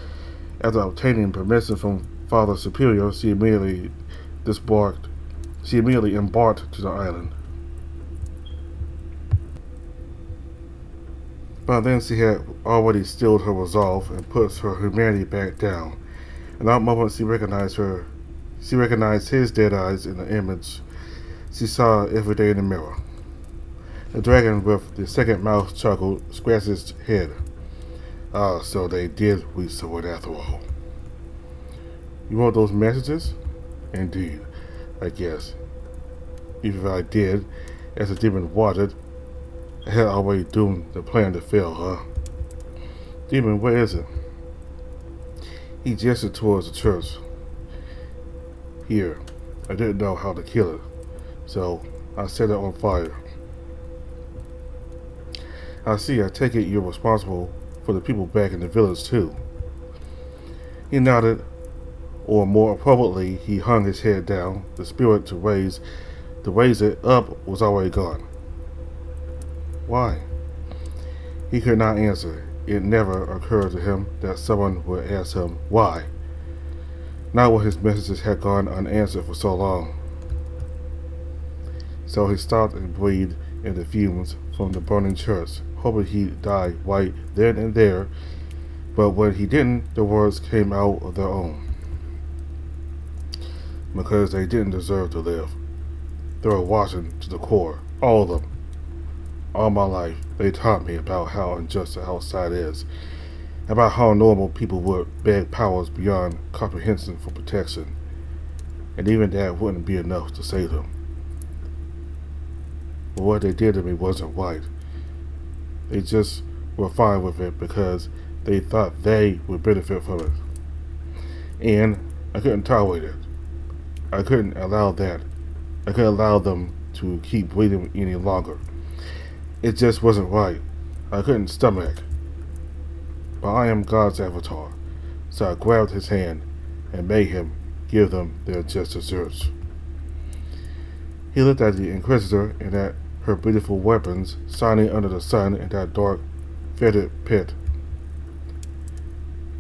After obtaining permission from Father Superior, she immediately embarked to the island. By then she had already stilled her resolve and put her humanity back down. In that moment she recognized his dead eyes in the image she saw every day in the mirror. The dragon with the second mouth chuckled, scratched his head. Ah, so they did reach the word after all. You want those messages? Indeed, I guess. Even if I did, as the demon wanted, I had already doomed the plan to fail, huh? Demon, where is it? He gestured towards the church. Here. I didn't know how to kill it, so I set it on fire. I see. I take it you're responsible for the people back in the village, too. He nodded, or more appropriately, he hung his head down. The spirit to raise it up was already gone. Why? He could not answer. It never occurred to him that someone would ask him why. Not when his messages had gone unanswered for so long. So he stopped and breathed in the fumes from the burning church, hoping he'd die right then and there, but when he didn't, the words came out of their own. Because they didn't deserve to live. They were rotten to the core, all of them. All my life, they taught me about how unjust the outside is, about how normal people would beg powers beyond comprehension for protection, and even that wouldn't be enough to save them. But what they did to me wasn't right. They just were fine with it because they thought they would benefit from it. And I couldn't tolerate it. I couldn't allow that. I couldn't allow them to keep bleeding any longer. It just wasn't right. I couldn't stomach. But I am God's avatar, so I grabbed his hand and made him give them their just deserts. He looked at the Inquisitor and at her beautiful weapons shining under the sun in that dark, fetid pit.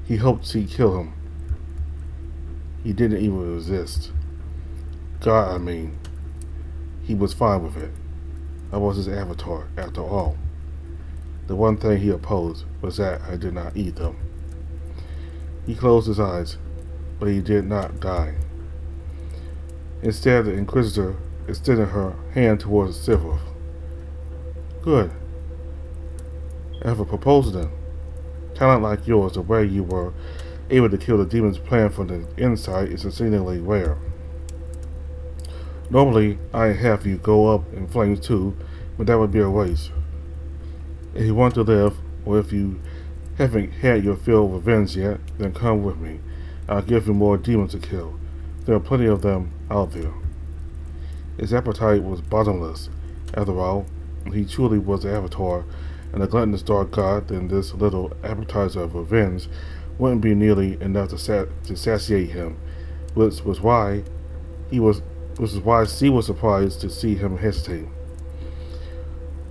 He hoped she'd kill him. He didn't even resist. God, I mean, he was fine with it. I was his avatar, after all. The one thing he opposed was that I did not eat them. He closed his eyes, but he did not die. Instead, the Inquisitor extended her hand towards Sivov. Good. I have a proposal then. Talent like yours, the way you were able to kill the demon's plan from the inside, is exceedingly rare. Normally, I'd have you go up in flames too, but that would be a waste. If you want to live, or if you haven't had your fill of revenge yet, then come with me. I'll give you more demons to kill. There are plenty of them out there. His appetite was bottomless. After all, he truly was the avatar, and a gluttonous dark god, then this little appetizer of revenge wouldn't be nearly enough to satiate him, which was why he was which is why she was surprised to see him hesitate.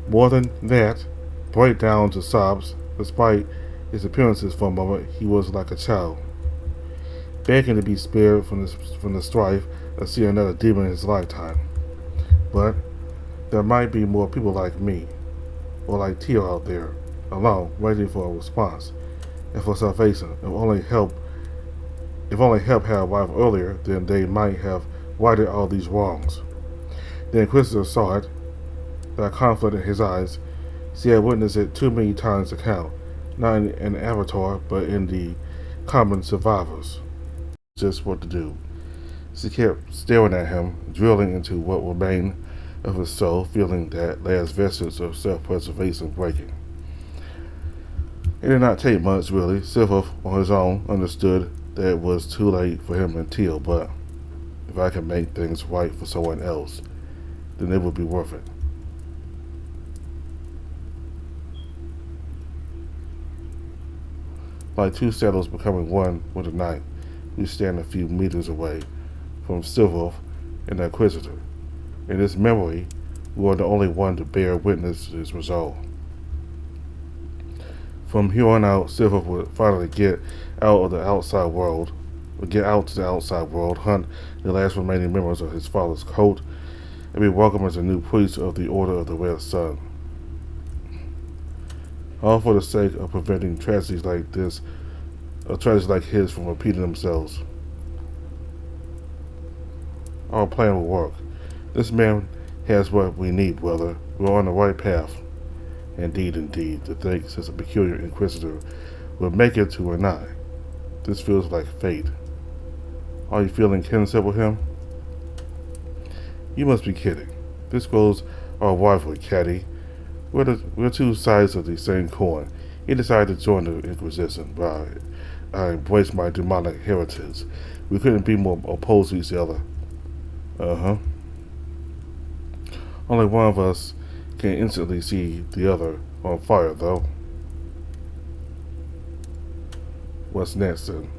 More than that, break down to sobs, despite his appearances for a moment, he was like a child, begging to be spared from the strife of seeing another demon in his lifetime. But there might be more people like me, or like Teal out there, alone, waiting for a response, and for salvation. If only help had arrived earlier, then they might have righted all these wrongs. The Inquisitor saw it, that conflict in his eyes. She had witnessed it too many times to count, not in the Avatar, but in the common survivors. Just what to do. She kept staring at him, drilling into what remained of his soul, feeling that last vestige of self-preservation breaking. It did not take much, really. Silver, on his own, understood that it was too late for him and Teal, but if I could make things right for someone else, then it would be worth it. Like two saddles becoming one with the night, we stand a few meters away from Silver and the Inquisitor. In this memory, we are the only one to bear witness to his resolve. From here on out, Silver would finally get out to the outside world, hunt the last remaining members of his father's cult, and be welcomed as a new priest of the Order of the Red Sun. All for the sake of preventing tragedies like his from repeating themselves. Our plan will work. This man has what we need, brother. We're on the right path. Indeed, to think such a peculiar Inquisitor will make it to an eye. This feels like fate. Are you feeling kinship with him? You must be kidding. This grows our rivalry, Caddy. We're two sides of the same coin. He decided to join the Inquisition, but I embraced my demonic heritage. We couldn't be more opposed to each other. Only one of us can instantly see the other on fire, though. What's next, then?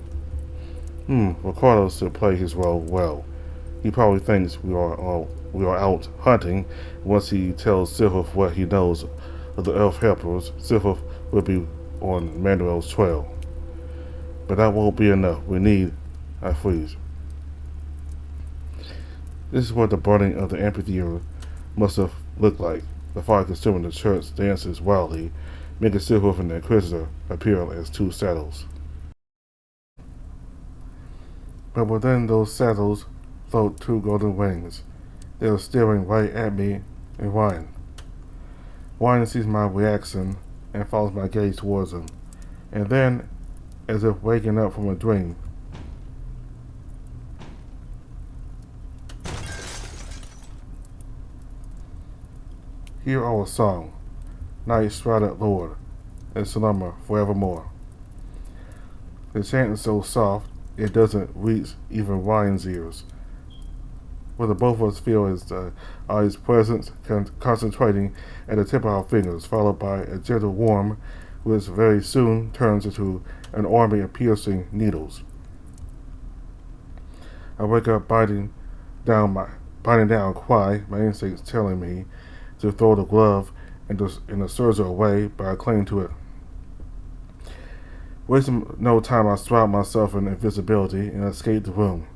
Ricardo should play his role well. He probably thinks we are out hunting. Once he tells Silver what he knows of the elf helpers, Silver will be on Manuel's trail. But that won't be enough. I freeze. This is what the burning of the amphitheater must have looked like. The fire consuming the church dances wildly, making Silver and the Inquisitor appear as two saddles. But within those saddles float two golden wings. They are staring right at me and whine. Whine sees my reaction and follows my gaze towards him. And then, as if waking up from a dream, hear our song, Night Shrouded Lord, and slumber forevermore. The chant is so soft, it doesn't reach even Ryan's ears. What the both of us feel is his presence concentrating at the tip of our fingers, followed by a gentle warmth, which very soon turns into an army of piercing needles. I wake up biting down a cry, my instincts telling me to throw the glove and the surge away, but I cling to it. Wasting no time, I strap myself in invisibility and escape the room.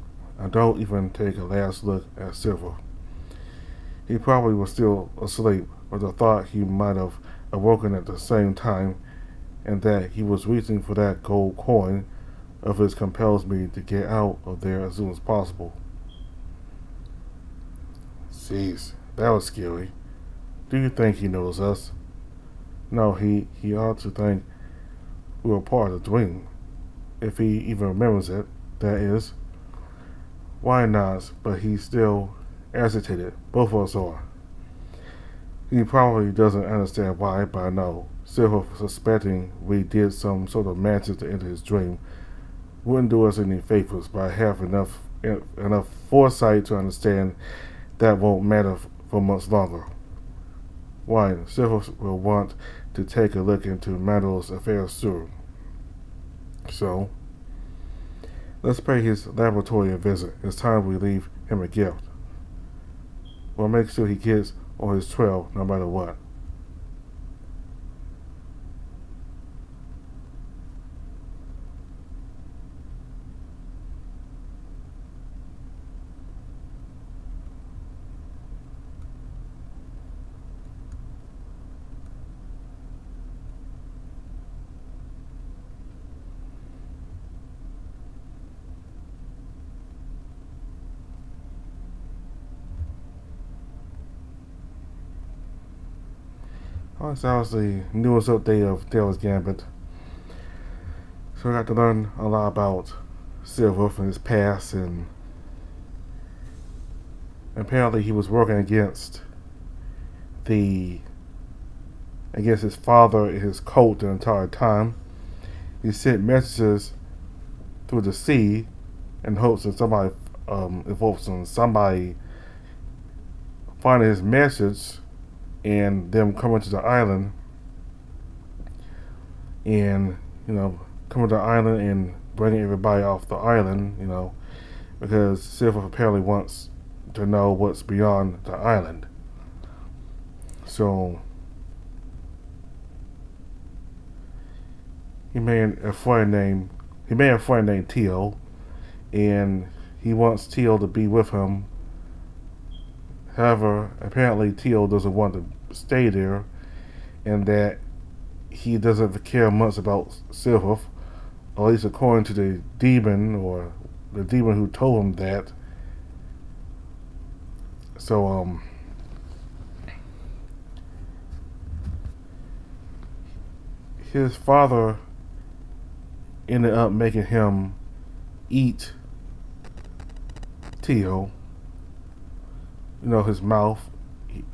I don't even take a last look at Silver. He probably was still asleep, but the thought he might have awoken at the same time and that he was reaching for that gold coin of his compels me to get out of there as soon as possible. Jeez, that was scary. Do you think he knows us? No, he ought to think we were part of the dream. If he even remembers it, that is. Why not? But he still agitated. Both of us are. He probably doesn't understand why, but I know. Silver suspecting we did some sort of magic to enter his dream wouldn't do us any favors, but I have enough foresight to understand that won't matter for much longer. Why? Silver will want to take a look into Mando's affairs too. So, let's pay his laboratory a visit. It's time we leave him a gift. We'll make sure he gets on his trail no matter what. Oh, so that was the newest update of Dallas Gambit. So we got to learn a lot about Silver from his past, and apparently he was working against his father and his cult the entire time. He sent messages through the sea in hopes that somebody somebody finding his message and them coming to the island and coming to the island and bringing everybody off the island, because Silver apparently wants to know what's beyond the island. So he made a friend named Teal, and he wants Teal to be with him. However, apparently Teal doesn't want to stay there, and that he doesn't care much about Silver, or at least according to the demon, or the demon who told him that. So, his father ended up making him eat Teal. His mouth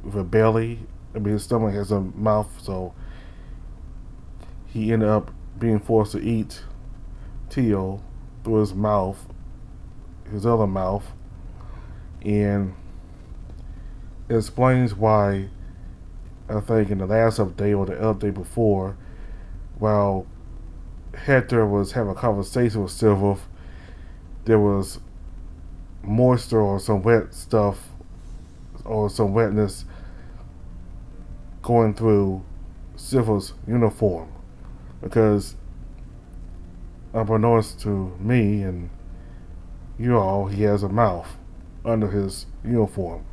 with a belly. His stomach has a mouth, so he ended up being forced to eat Teal through his mouth, his other mouth, and it explains why, I think in the last update or the update before, while Hector was having a conversation with Silver, there was moisture or some wet stuff or some wetness going through Silver's uniform, because unbeknownst to me and you all, he has a mouth under his uniform.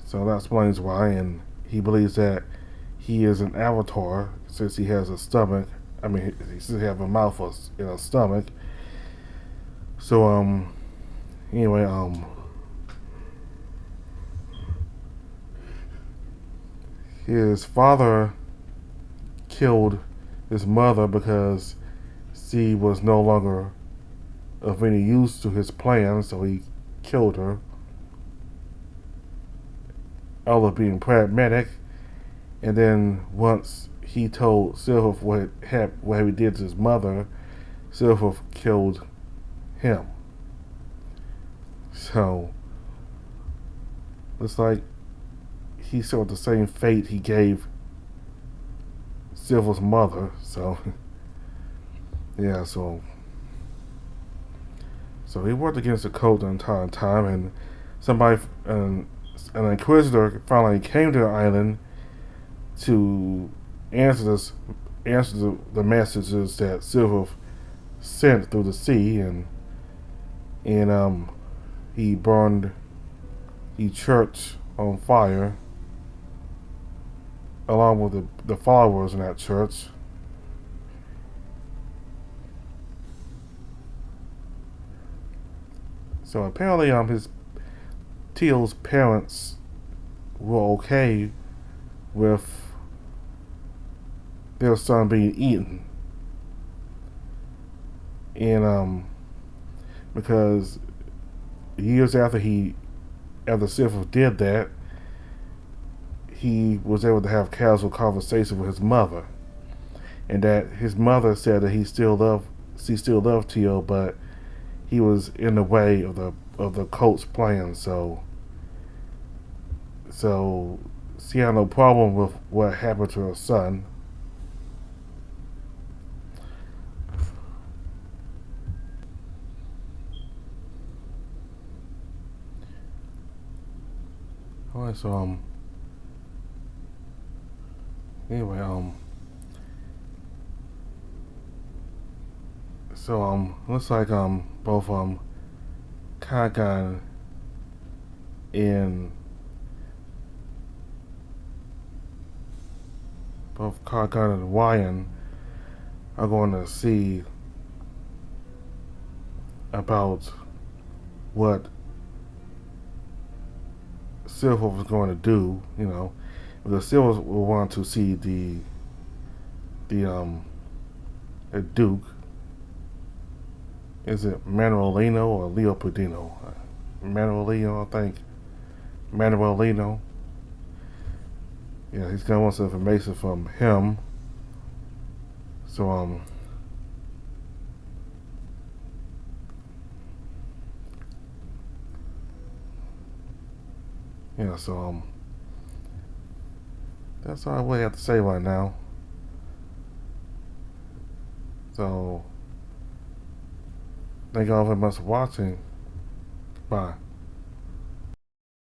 So that explains why, and he believes that he is an avatar since he has a stomach. He should have a mouth and a stomach. So anyway, his father killed his mother because she was no longer of any use to his plan, so he killed her out of being pragmatic. And then once he told Silver what he did to his mother, Silver killed him. So it's like he saw the same fate he gave Silver's mother. So yeah, so he worked against the cult the entire time, and an inquisitor finally came to the island to answer the messages that Silver sent through the sea, and he burned the church on fire along with the followers in that church. So apparently Teal's parents were okay with their son being eaten, and because years after Silver did that, he was able to have casual conversation with his mother, and that his mother said that she still loved Teal, but he was in the way of the cult's plan. So she had no problem with what happened to her son. Alright, so anyway, so looks like both Kagan and Ryan are going to see about what Silver was going to do, because Silver will want to see the Duke. Is it Manuelino or Leopoldino? Manuelino, I think. Manuelino. Yeah, he's gonna want some information from him. So so that's all I really have to say right now. So thank you all very much for watching. Bye.